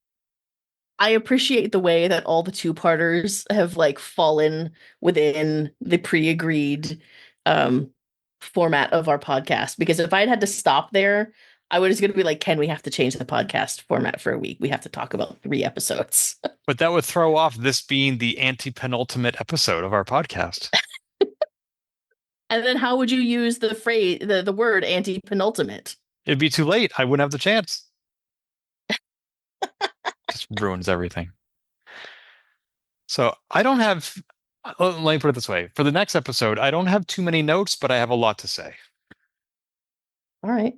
I appreciate the way that all the two-parters have like fallen within the pre-agreed um format of our podcast. Because if I'd had to stop there, I was going to be like, Ken, we have to change the podcast format for a week. We have to talk about 3 episodes. But that would throw off this being the anti-penultimate episode of our podcast. And then how would you use the phrase, the word anti-penultimate? It'd be too late. I wouldn't have the chance. Just ruins everything. So I don't have, let me put it this way. For the next episode, I don't have too many notes, but I have a lot to say. All right.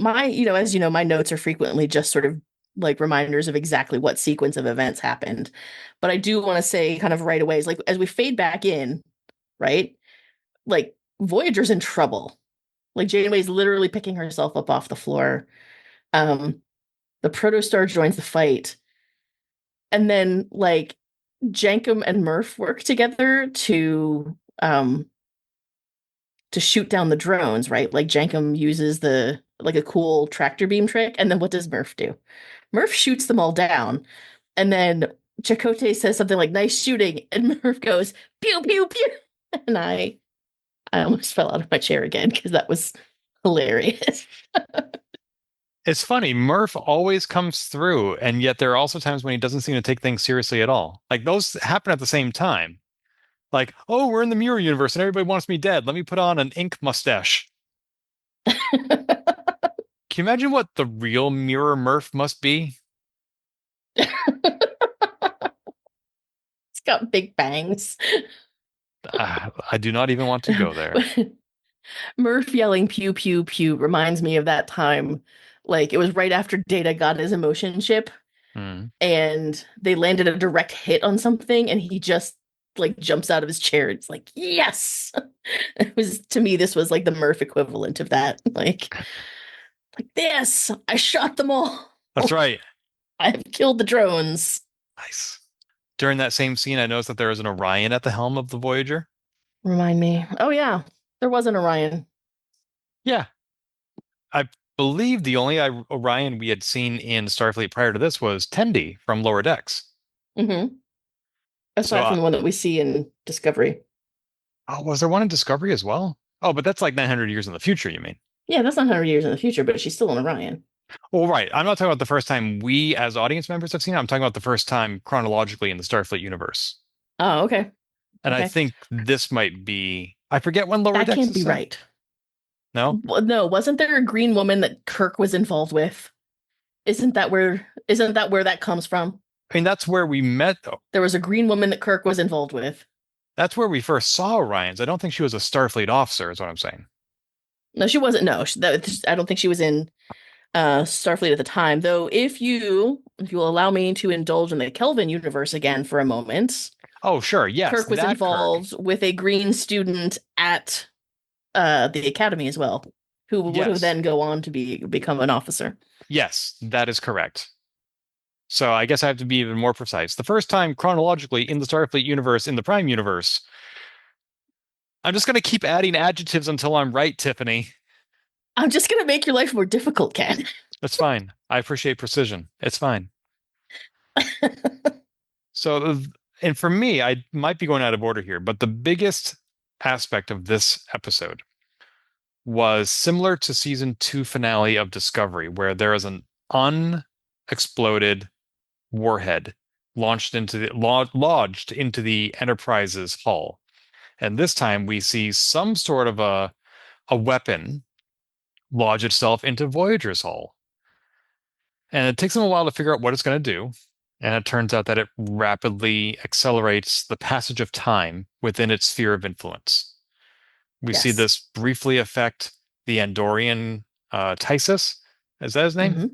As you know, my notes are frequently just sort of like reminders of exactly what sequence of events happened. But I do want to say kind of right away, is like as we fade back in, right? Like Voyager's in trouble. Like Janeway's literally picking herself up off the floor. Um, the Protostar joins the fight. And then like Jankum and Murph work together to shoot down the drones, right? Like Jankum uses the like a cool tractor beam trick, and then what does Murph do? Murph shoots them all down, and then Chakotay says something like "nice shooting," and Murph goes "pew pew pew," and I almost fell out of my chair again because that was hilarious. It's funny. Murph always comes through, and yet there are also times when he doesn't seem to take things seriously at all. Like those happen at the same time. Like, oh, we're in the mirror universe and everybody wants me dead. Let me put on an ink mustache. Can you imagine what the real Mirror Murph must be? It's got big bangs. I do not even want to go there. Murph yelling pew pew pew reminds me of that time. Like it was right after Data got his emotion chip Hmm. and they landed a direct hit on something and he just like jumps out of his chair. It's like, yes. It was to me, this was like the Murph equivalent of that. Like this. I shot them all. That's right. I've killed the drones. Nice. During that same scene, I noticed that there was an Orion at the helm of the Voyager. Remind me. Oh yeah. There was an Orion. Yeah. I believe the only Orion we had seen in Starfleet prior to this was Tendi from Lower Decks. Mm-hmm. So, Aside from the one that we see in Discovery. oh, was there one in Discovery as well? Oh, but that's like 900 years in the future, you mean? Yeah, that's not 100 years in the future, but she's still an Orion. Well, right. I'm not talking about the first time we as audience members have seen it. I'm talking about the first time chronologically in the Starfleet universe. Oh, okay. And I Okay. think this might be, I forget when Lower That Decks can't is be set. right. No? Well, no, wasn't there a green woman that Kirk was involved with? Isn't that where that comes from? I mean, that's where we met, though. There was a green woman that Kirk was involved with. That's where we first saw Orions. I don't think she was a Starfleet officer, is what I'm saying. No, she wasn't. No, I don't think she was in Starfleet at the time. Though, if you will allow me to indulge in the Kelvin universe again for a moment, Oh, sure. Yes, Kirk was that Kirk. involved with a green student at the academy as well, who would have Yes. then go on to become an officer. Yes, that is correct. So I guess I have to be even more precise. The first time chronologically in the Starfleet universe, in the Prime universe, I'm just going to keep adding adjectives until I'm right, Tiffany. I'm just gonna make your life more difficult, Ken. That's fine. I appreciate precision. It's fine. So, and for me, I might be going out of order here, but the biggest aspect of this episode was similar to season 2 finale of Discovery, where there is an unexploded warhead lodged into the Enterprise's hull. And this time we see some sort of a weapon lodge itself into Voyager's hull. And it takes them a while to figure out what it's going to do. And it turns out that it rapidly accelerates the passage of time within its sphere of influence. We see Yes. this briefly affect the Andorian Tysus. Is that his name? Mm-hmm.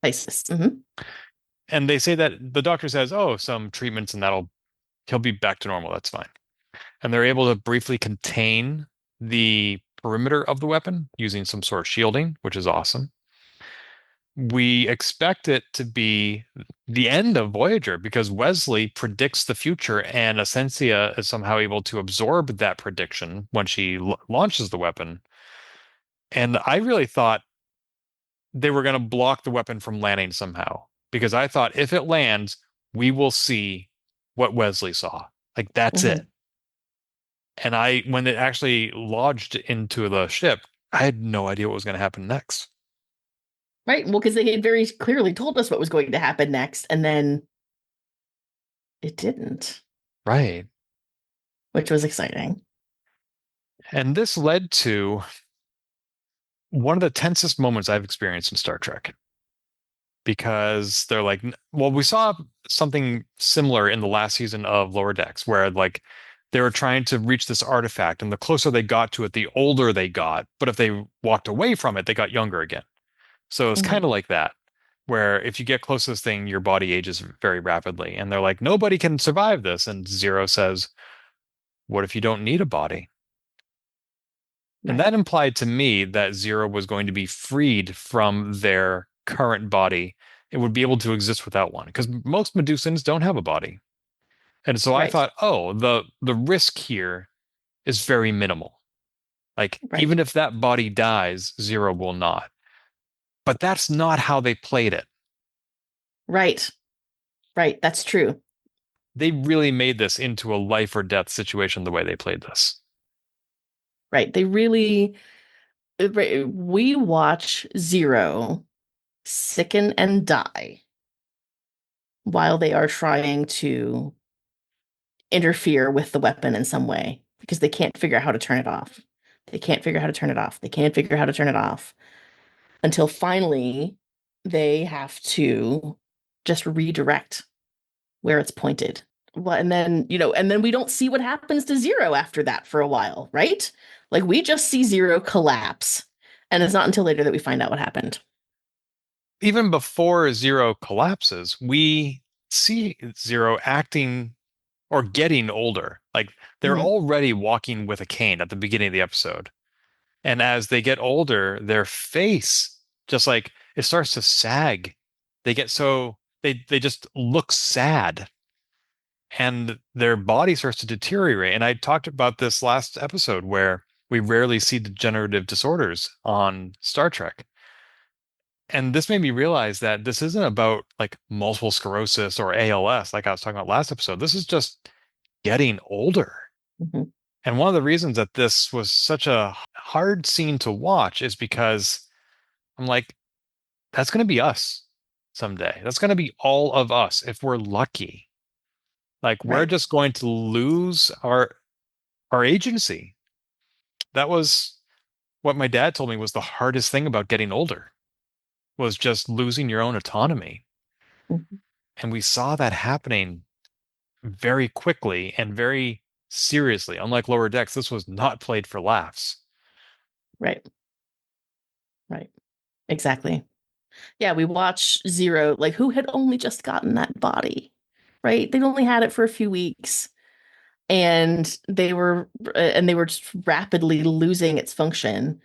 ISIS. Mm-hmm. And they say that the doctor says, oh, some treatments and he'll be back to normal. That's fine. And they're able to briefly contain the perimeter of the weapon using some sort of shielding, which is awesome. We expect it to be the end of Voyager because Wesley predicts the future and Essentia is somehow able to absorb that prediction when she launches the weapon. And I really thought they were going to block the weapon from landing somehow because I thought if it lands, we will see what Wesley saw. Like that's Mm-hmm. it. And when it actually lodged into the ship, I had no idea what was going to happen next. Right. Well, because they had very clearly told us what was going to happen next, and then it didn't, Right. which was exciting. And this led to one of the tensest moments I've experienced in Star Trek because they're like, well, we saw something similar in the last season of Lower Decks where like they were trying to reach this artifact, and the closer they got to it, the older they got. But if they walked away from it, they got younger again. So it's kind Mm-hmm. of like that, where if you get close to this thing, your body ages very rapidly. And they're like, nobody can survive this. And Zero says, what if you don't need a body? And Right. that implied to me that Zero was going to be freed from their current body. It would be able to exist without one because most Medusans don't have a body. And so I Right. thought, oh, the risk here is very minimal. Like Right. even if that body dies, Zero will not. But that's not how they played it. Right. Right. That's true. They really made this into a life or death situation the way they played this. Right. They really, we watch Zero sicken and die while they are trying to interfere with the weapon in some way because they can't figure out how to turn it off. They can't figure out how to turn it off. They can't figure out how to turn it off until finally they have to just redirect where it's pointed. Well, and then, and then we don't see what happens to Zero after that for a while, right? Like we just see Zero collapse. And it's not until later that we find out what happened. Even before Zero collapses, we see Zero acting or getting older. Like they're Mhm. already walking with a cane at the beginning of the episode. And as they get older, their face just like it starts to sag. They just look sad and their body starts to deteriorate. And I talked about this last episode where we rarely see degenerative disorders on Star Trek. And this made me realize that this isn't about like multiple sclerosis or ALS, like I was talking about last episode. This is just getting older. Mhm. And one of the reasons that this was such a hard scene to watch is because I'm like, that's going to be us someday. That's going to be all of us if we're lucky. Like we're Right. just going to lose our agency. That was what my dad told me was the hardest thing about getting older was just losing your own autonomy. Mhm. And we saw that happening very quickly and very seriously. Unlike Lower Decks, this was not played for laughs. Right. Right. Exactly. Yeah, we watch Zero, like who had only just gotten that body, right? They'd only had it for a few weeks. and they were just rapidly losing its function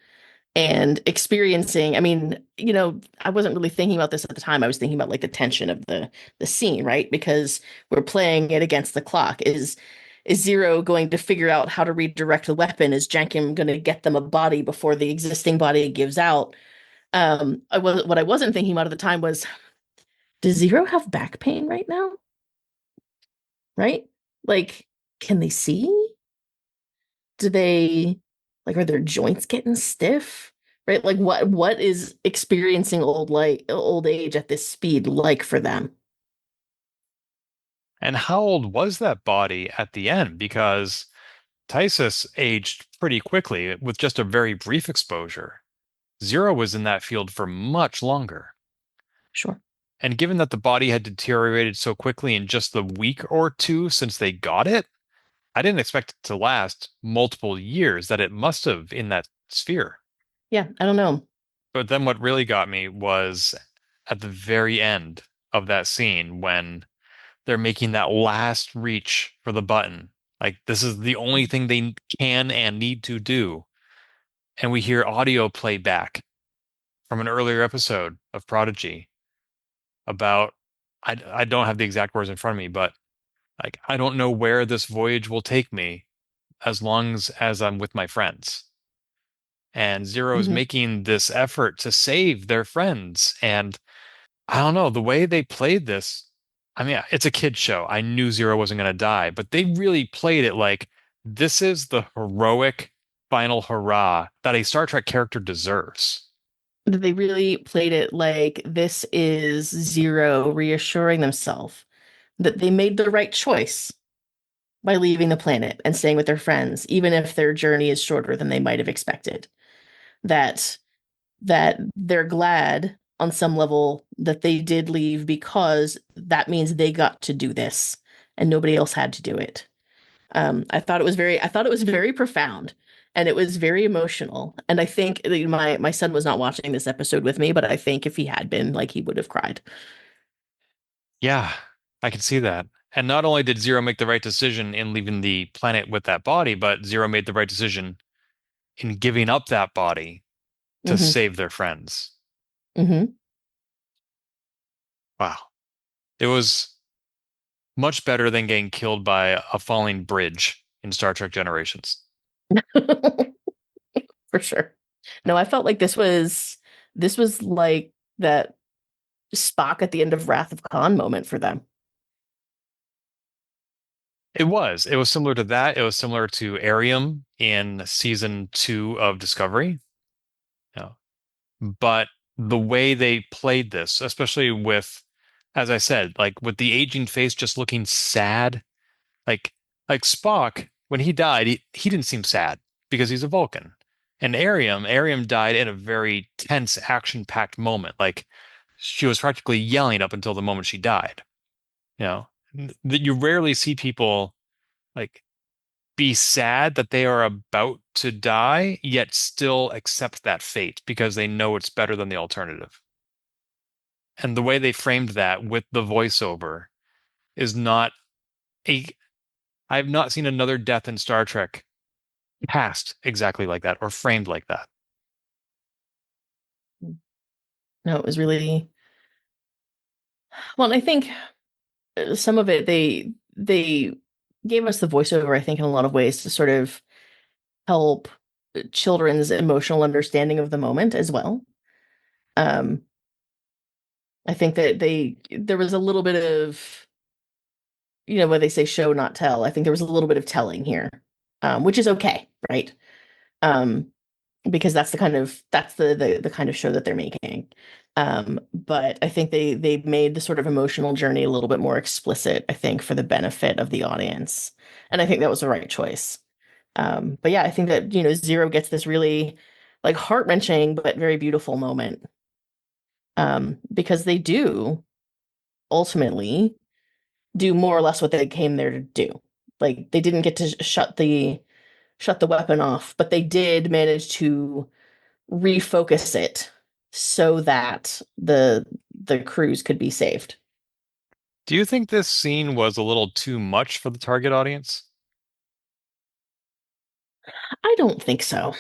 and experiencing. I mean, I wasn't really thinking about this at the time. I was thinking about like the tension of the scene, right? Because we're playing it against the clock. Is Zero going to figure out how to redirect the weapon? Is Jankim going to get them a body before the existing body gives out? What I wasn't thinking about at the time was, does Zero have back pain right now? Right? Like, can they see? Do they, like, are their joints getting stiff? Right? Like, what is experiencing old age at this speed like for them? And how old was that body at the end? Because Tysus aged pretty quickly with just a very brief exposure. Zero was in that field for much longer. Sure. And given that the body had deteriorated so quickly in just the week or two since they got it, I didn't expect it to last multiple years that it must have in that sphere. Yeah, I don't know. But then what really got me was at the very end of that scene when they're making that last reach for the button. Like, this is the only thing they can and need to do. And we hear audio playback from an earlier episode of Prodigy about, I don't have the exact words in front of me, but like, I don't know where this voyage will take me as long as I'm with my friends. And Zero is Hmm. making this effort to save their friends. And I don't know, the way they played this, I mean, it's a kid show. I knew Zero wasn't going to die, but they really played it like this is the heroic final hurrah that a Star Trek character deserves. They really played it like this is Zero reassuring themselves that they made the right choice by leaving the planet and staying with their friends, even if their journey is shorter than they might have expected. That they're glad on some level that they did leave because that means they got to do this and nobody else had to do it. I thought it was very profound and it was very emotional. And I think my son was not watching this episode with me, but I think if he had been, like, he would have cried. Yeah, I can see that. And not only did Zero make the right decision in leaving the planet with that body, but Zero made the right decision in giving up that body to Hmm. save their friends. Hmm. Wow. It was much better than getting killed by a falling bridge in Star Trek Generations. For sure. No, Yeah. I felt like this was like that Spock at the end of Wrath of Khan moment for them. It was. It was similar to that. It was similar to Arium in season 2 of Discovery. Yeah. But the way they played this, especially with, as I said, like with the aging face just looking sad, like like Spock, when he died, he didn't seem sad because he's a Vulcan. And Arium died in a very tense, action-packed moment. Like she was practically yelling up until the moment she died. You know, that you rarely see people like be sad that they are about to die, yet still accept that fate because they know it's better than the alternative. And the way they framed that with the voiceover is not a, I've not seen another death in Star Trek cast exactly like that or framed like that. No, it was really well. And I think some of it they gave us the voiceover, I think, in a lot of ways to sort of help children's emotional understanding of the moment as well. Um, I think that there was a little bit of, when they say show not tell, I think there was a little bit of telling here, which is okay, right? Um, because that's the kind of show that they're making. But I think they made the sort of emotional journey a little bit more explicit, I think, for the benefit of the audience. And I think that was the right choice. But yeah, I think that, Zero gets this really like heart-wrenching but very beautiful moment. Because they do ultimately do more or less what they came there to do. Like, they didn't get to shut the weapon off, but they did manage to refocus it so that the crews could be saved. Do you think this scene was a little too much for the target audience? I don't think so.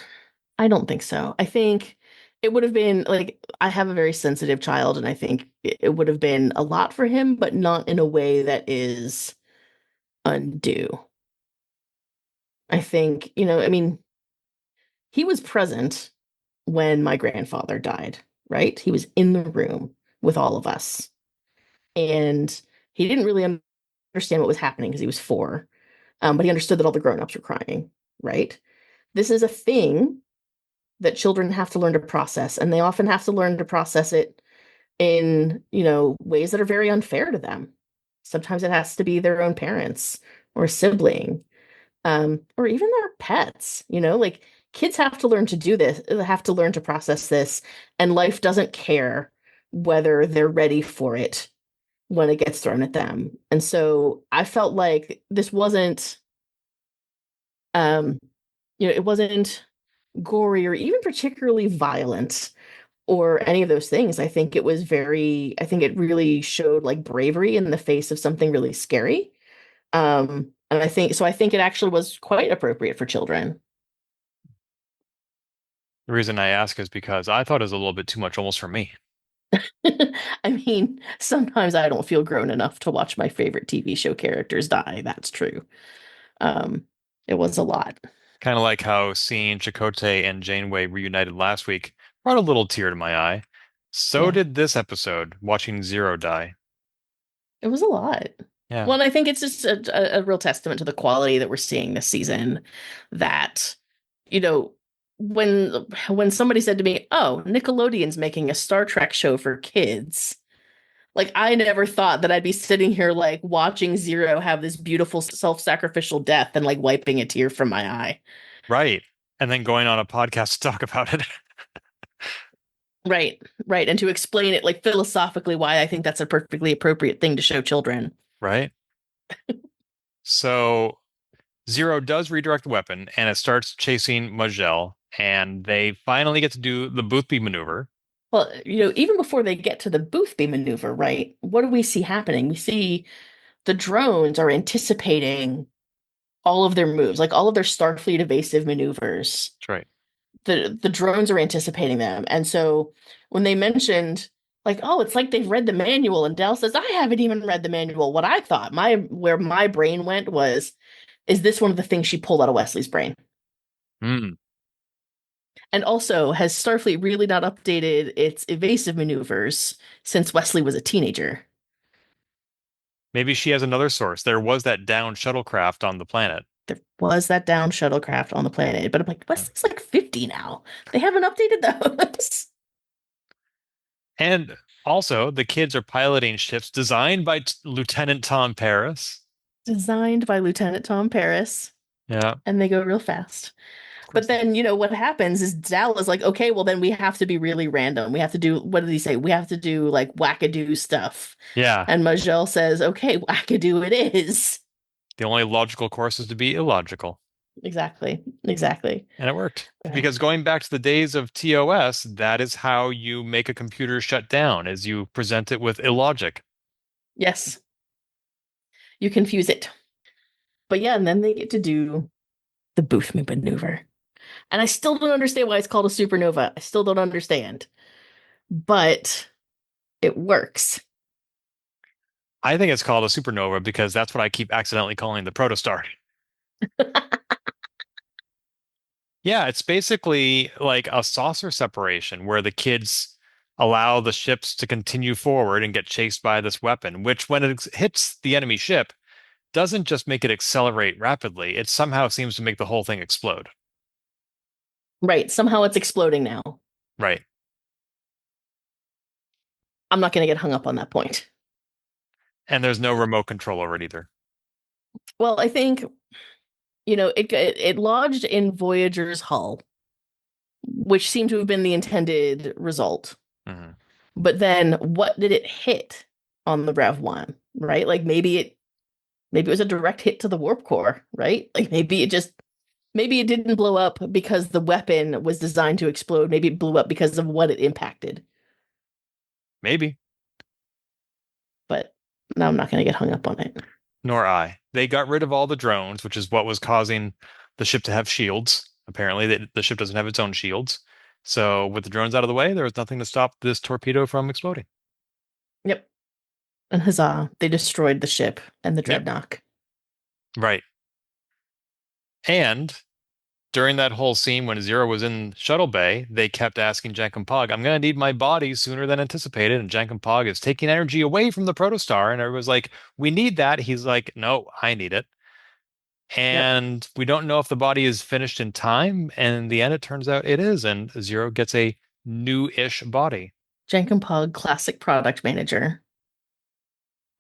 I don't think so. I think it would have been like I have a very sensitive child, and I think it would have been a lot for him, but not in a way that is undue. I think, I mean, he was present when my grandfather died, right? He was in the room with all of us. And he didn't really understand what was happening because he was 4. But he understood that all the grown-ups were crying, right? This is a thing that children have to learn to process, and they often have to learn to process it in, ways that are very unfair to them. Sometimes it has to be their own parents or a sibling, or even their pets, like kids have to learn to do this, have to learn to process this, and life doesn't care whether they're ready for it when it gets thrown at them. And so I felt like this wasn't, um, it wasn't gory or even particularly violent or any of those things. I think it really showed like bravery in the face of something really scary. And I think it actually was quite appropriate for children. The reason I ask is because I thought it was a little bit too much almost for me. I mean, sometimes I don't feel grown enough to watch my favorite TV show characters die. That's true. Um, it was a lot. Kind of like how seeing Chakotay and Janeway reunited last week brought a little tear to my eye. So Yeah, did this episode, watching Zero die. it was a lot. Yeah, Well, and I think it's just a real testament to the quality that we're seeing this season. That, you know, when somebody said to me, "Oh, Nickelodeon's making a Star Trek show for kids," like I never thought that I'd be sitting here like watching Zero have this beautiful self-sacrificial death and like wiping a tear from my eye. right. And then going on a podcast to talk about it. Right, right. And to explain it like philosophically why I think that's a perfectly appropriate thing to show children. Right? So Zero does redirect the weapon and it starts chasing Majel, and they finally get to do the Boothby maneuver. Well, even before they get to the Boothby maneuver, right? What do we see happening? We see the drones are anticipating all of their moves, like all of their Starfleet evasive maneuvers. That's right. The drones are anticipating them. And so when they mentioned like, oh, it's like they've read the manual, and Dell says, I haven't even read the manual. What I thought, where my brain went was, is this one of the things she pulled out of Wesley's brain? Hmm. And also, has Starfleet really not updated its evasive maneuvers since Wesley was a teenager? Maybe she has another source. There was that downed shuttlecraft on the planet. There was that down shuttlecraft on the planet, but I'm like, Yeah. Wesley's like 50 now. They haven't updated those. And also, the kids are piloting ships designed by Lieutenant Tom Paris. Designed by Lieutenant Tom Paris, Yeah, of and they go real fast. course But they do. then, what happens is Dal is like, okay, well, then we have to be really random. We have to do, what did he say? We have to do like wackadoo stuff. Yeah, And Majel says, okay, wackadoo it is. the only logical course is to be illogical. Exactly. Exactly. And it worked. Right. Because going back to the days of TOS, that is how you make a computer shut down, is you present it with illogic. Yes. You confuse it. But yeah, and then they get to do the Boothby maneuver. And I still don't understand why it's called a supernova. I still don't understand. But it works. I think it's called a supernova because that's what I keep accidentally calling the protostar. Yeah, it's basically like a saucer separation where the kids allow the ships to continue forward and get chased by this weapon, which when it hits the enemy ship, doesn't just make it accelerate rapidly, it somehow seems to make the whole thing explode. Right. Somehow it's exploding now. Right. I'm not going to get hung up on that point. And there's no remote control over it either. Well, I think, it lodged in Voyager's hull, which seemed to have been the intended result. Mhm. But then what did it hit on the Rev 1, right? Like maybe it was a direct hit to the warp core, right? Like maybe it didn't blow up because the weapon was designed to explode. Maybe it blew up because of what it impacted. Maybe. But now I'm not going to get hung up on it. Nor I. They got rid of all the drones, which is what was causing the ship to have shields. Apparently, the ship doesn't have its own shields. So with the drones out of the way, there was nothing to stop this torpedo from exploding. Yep. And huzzah, they destroyed the ship and the Yep. dreadnought. Right. And during that whole scene when Zero was in Shuttle Bay, they kept asking Jankum-Pog, I'm going to need my body sooner than anticipated. And Jankum-Pog is taking energy away from the protostar. And everyone's like, we need that. He's like, no, I need it. Yep. And we don't know if the body is finished in time. And in the end, it turns out it is. And Zero gets a new-ish body. Jenkin Pug, classic product manager.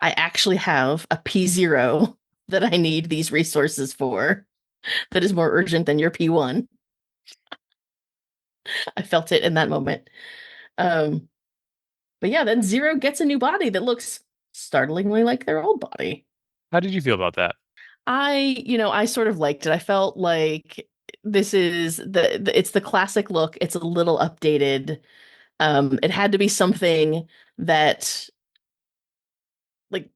I actually have a P0 that I need these resources for that is more urgent than your P1. I felt it in that moment. Um, but yeah, then Zero gets a new body that looks startlingly like their old body. How did you feel about that? I sort of liked it. I felt like this is it's the classic look. It's a little updated. It had to be something that like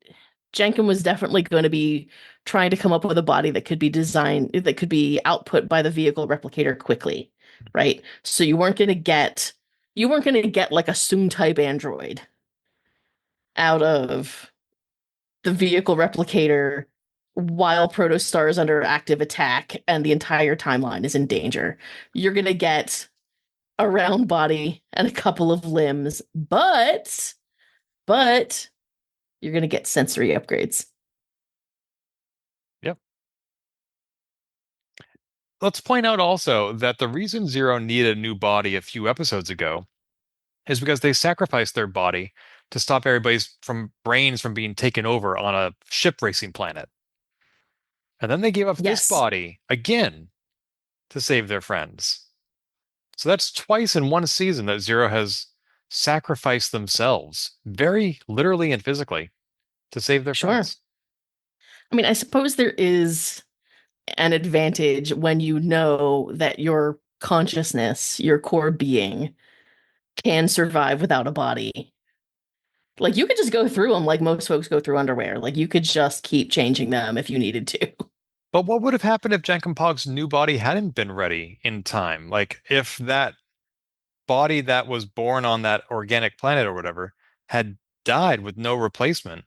Jenkin was definitely going to be trying to come up with a body that could be designed that could be output by the vehicle replicator quickly, right? So you weren't going to get like a Soong type android out of the vehicle replicator while Protostar is under active attack and the entire timeline is in danger. You're going to get a round body and a couple of limbs, but you're going to get sensory upgrades. Yep. Let's point out also that the reason Zero needed a new body a few episodes ago is because they sacrificed their body to stop everybody's from brains from being taken over on a ship racing planet. And then they gave up this Yes, body again to save their friends. So that's twice in one season that Zero has sacrificed themselves, very literally and physically, to save their sure. friends. I mean, I suppose there is an advantage when you know that your consciousness, your core being, can survive without a body. Like you could just go through them like most folks go through underwear. Like you could just keep changing them if you needed to. But what would have happened if Jankum-Pog's new body hadn't been ready in time? Like if that body that was born on that organic planet or whatever had died with no replacement,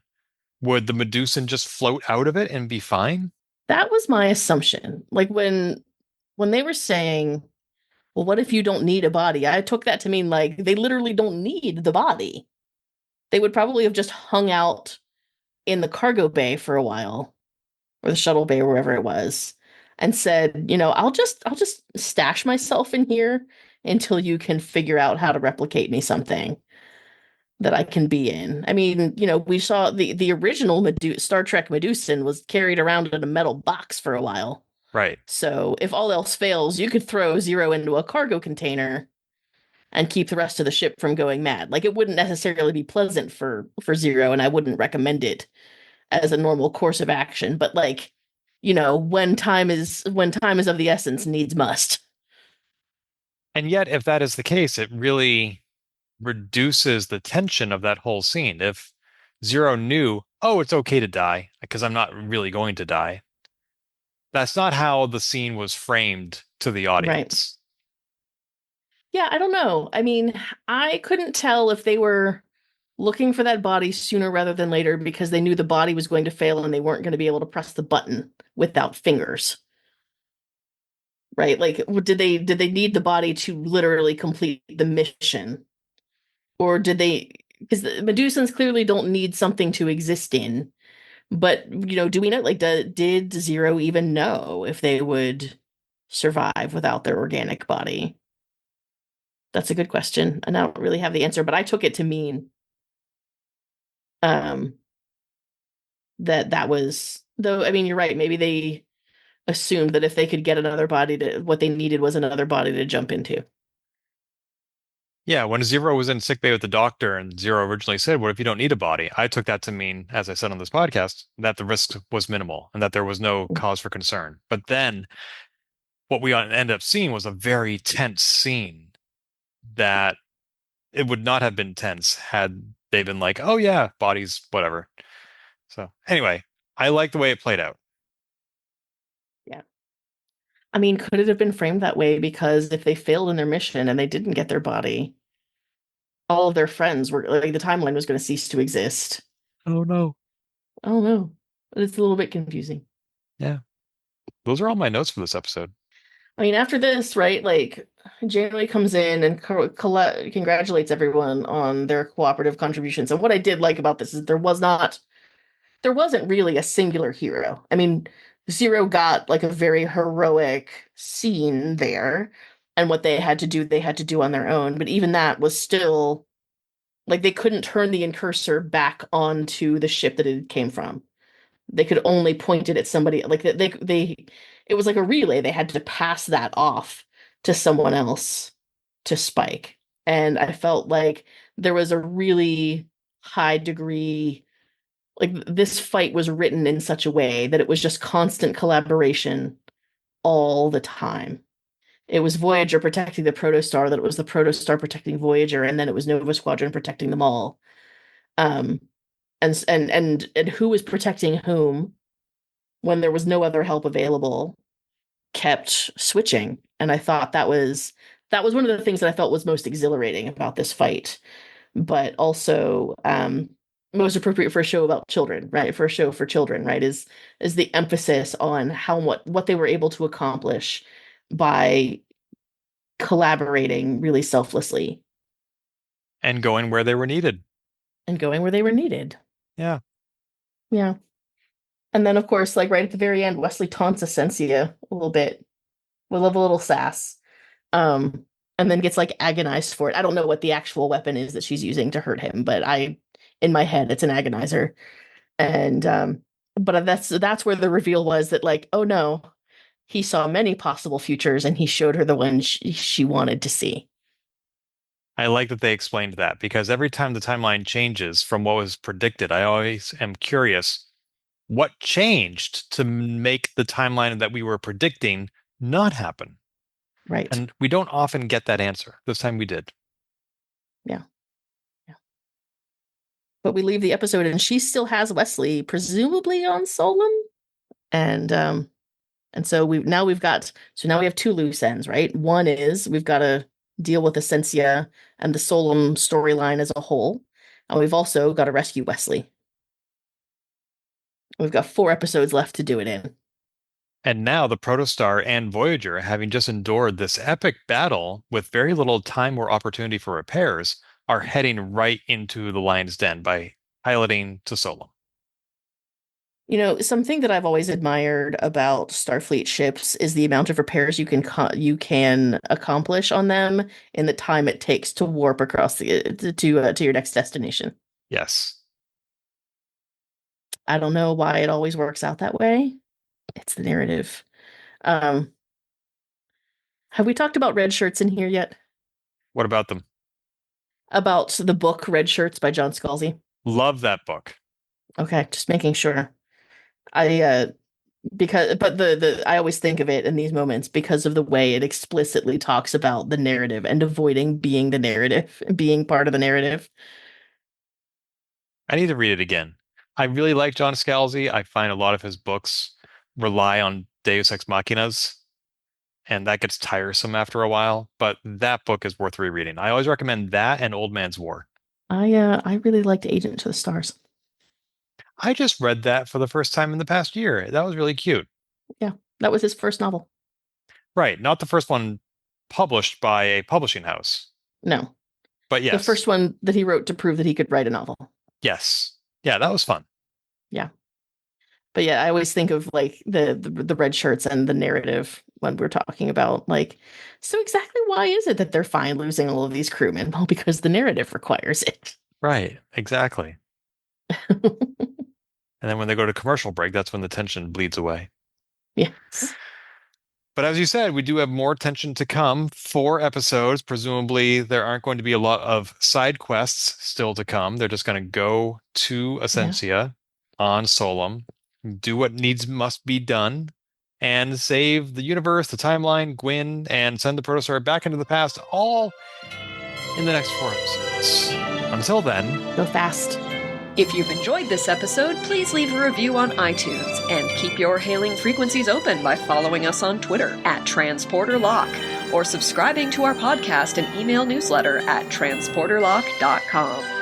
would the Medusan just float out of it and be fine? That was my assumption. Like when they were saying, "Well, what if you don't need a body?" I took that to mean like they literally don't need the body. They would probably have just hung out in the cargo bay for a while or the shuttle bay or wherever it was and said, I'll just stash myself in here until you can figure out how to replicate me something that I can be in. I mean, we saw the original Star Trek Medusan was carried around in a metal box for a while. Right. So if all else fails, you could throw Zero into a cargo container and keep the rest of the ship from going mad. Like it wouldn't necessarily be pleasant for Zero, and I wouldn't recommend it as a normal course of action. But like, when time is of the essence, needs must. And yet, if that is the case, it really reduces the tension of that whole scene. If Zero knew, oh, it's okay to die because I'm not really going to die, that's not how the scene was framed to the Right. audience. Yeah, I don't know. I mean, I couldn't tell if they were looking for that body sooner rather than later because they knew the body was going to fail and they weren't going to be able to press the button without fingers. Right? Like did they need the body to literally complete the mission? Or did they because the Medusans clearly don't need something to exist in. But, do we know like did Zero even know if they would survive without their organic body? That's a good question. And I don't really have the answer, but I took it to mean um that was though I mean you're right, maybe they assumed that if they could get another body to what they needed was another body to jump into. Yeah, when Zero was in sickbay with the doctor and Zero originally said, what if you don't need a body? I took that to mean, as I said on this podcast, that the risk was minimal and that there was no cause for concern. But then what we ended up seeing was a very tense scene that it would not have been tense had they been like, oh yeah, bodies, whatever. So anyway, I like the way it played out. Yeah. I mean, could it have been framed that way? Because if they failed in their mission and they didn't get their body, all of their friends were like the timeline was going to cease to exist. Oh no. I don't know. It's a little bit confusing. Yeah. Those are all my notes for this episode. I mean, after this, right? Like, Janeway comes in and congratulates everyone on their cooperative contributions. And what I did like about this is there wasn't really a singular hero. I mean, Zero got like a very heroic scene there, and what they had to do on their own. But even that was still like they couldn't turn the incursor back onto the ship that it came from. They could only point it at somebody. Like they it was like a relay. They had to pass that off to someone else to spike. And I felt like there was a really high degree, like this fight was written in such a way that it was just constant collaboration all the time. It was Voyager protecting the Protostar, that it was the Protostar protecting Voyager, and then it was Nova Squadron protecting them all. Um, and who was protecting whom when there was no other help available kept switching. And I thought that was one of the things that I felt was most exhilarating about this fight, but also most appropriate for a show about children, right? For a show for children, right? Is the emphasis on how what they were able to accomplish by collaborating really selflessly And going where they were needed. and going where they were needed. Yeah. Yeah. And then of course, like right at the very end, Wesley taunts Essentia a little bit with a little sass. Um, and then gets like agonized for it. I don't know what the actual weapon is that she's using to hurt him, but in my head, it's an agonizer. And but that's where the reveal was that like, oh no, he saw many possible futures and he showed her the one she wanted to see. I like that they explained that because every time the timeline changes from what was predicted, I always am curious what changed to make the timeline that we were predicting not happen. Right. And we don't often get that answer. This time we did. Yeah. Yeah. But we leave the episode and she still has Wesley, presumably on Solon. And so now we have two loose ends, right? One is we've got to deal with Essentia and the Solon storyline as a whole. And we've also got to rescue Wesley. We've got 4 episodes left to do it in. And now the Protostar and Voyager, having just endured this epic battle with very little time or opportunity for repairs, are heading right into the Lion's Den by piloting to Solon. You know, something that I've always admired about Starfleet ships is the amount of repairs you can accomplish on them in the time it takes to warp across to your next destination. Yes. I don't know why it always works out that way. It's the narrative. Um, have we talked about red shirts in here yet? What about them? About the book Red Shirts by John Scalzi? Love that book. Okay, just making sure. Because but the I always think of it in these moments because of the way it explicitly talks about the narrative and avoiding being the narrative and being part of the narrative. I need to read it again. I really like John Scalzi. I find a lot of his books rely on Deus Ex Machinas, and that gets tiresome after a while, but that book is worth rereading. I always recommend that and Old Man's War. I really liked Agent to the Stars. I just read that for the first time in the past year. That was really cute. Yeah, that was his first novel. Right, not the first one published by a publishing house. No, But yes. the first one that he wrote to prove that he could write a novel. Yes. Yeah, that was fun. Yeah. But yeah, I always think of like the red shirts and the narrative when we're talking about like, so exactly why is it that they're fine losing all of these crewmen? Well, because the narrative requires it. Right, exactly. And then when they go to commercial break, that's when the tension bleeds away. Yes. But as you said, we do have more tension to come. 4 episodes. Presumably, there aren't going to be a lot of side quests still to come. They're just going to go to Ascensia on Solum, do what must be done, and save the universe, the timeline, Gwyn, and send the Protostar back into the past, all in the next 4 episodes. Until then, Go fast. If you've enjoyed this episode, please leave a review on iTunes and keep your hailing frequencies open by following us on Twitter @TransporterLock or subscribing to our podcast and email newsletter at transporterlock.com.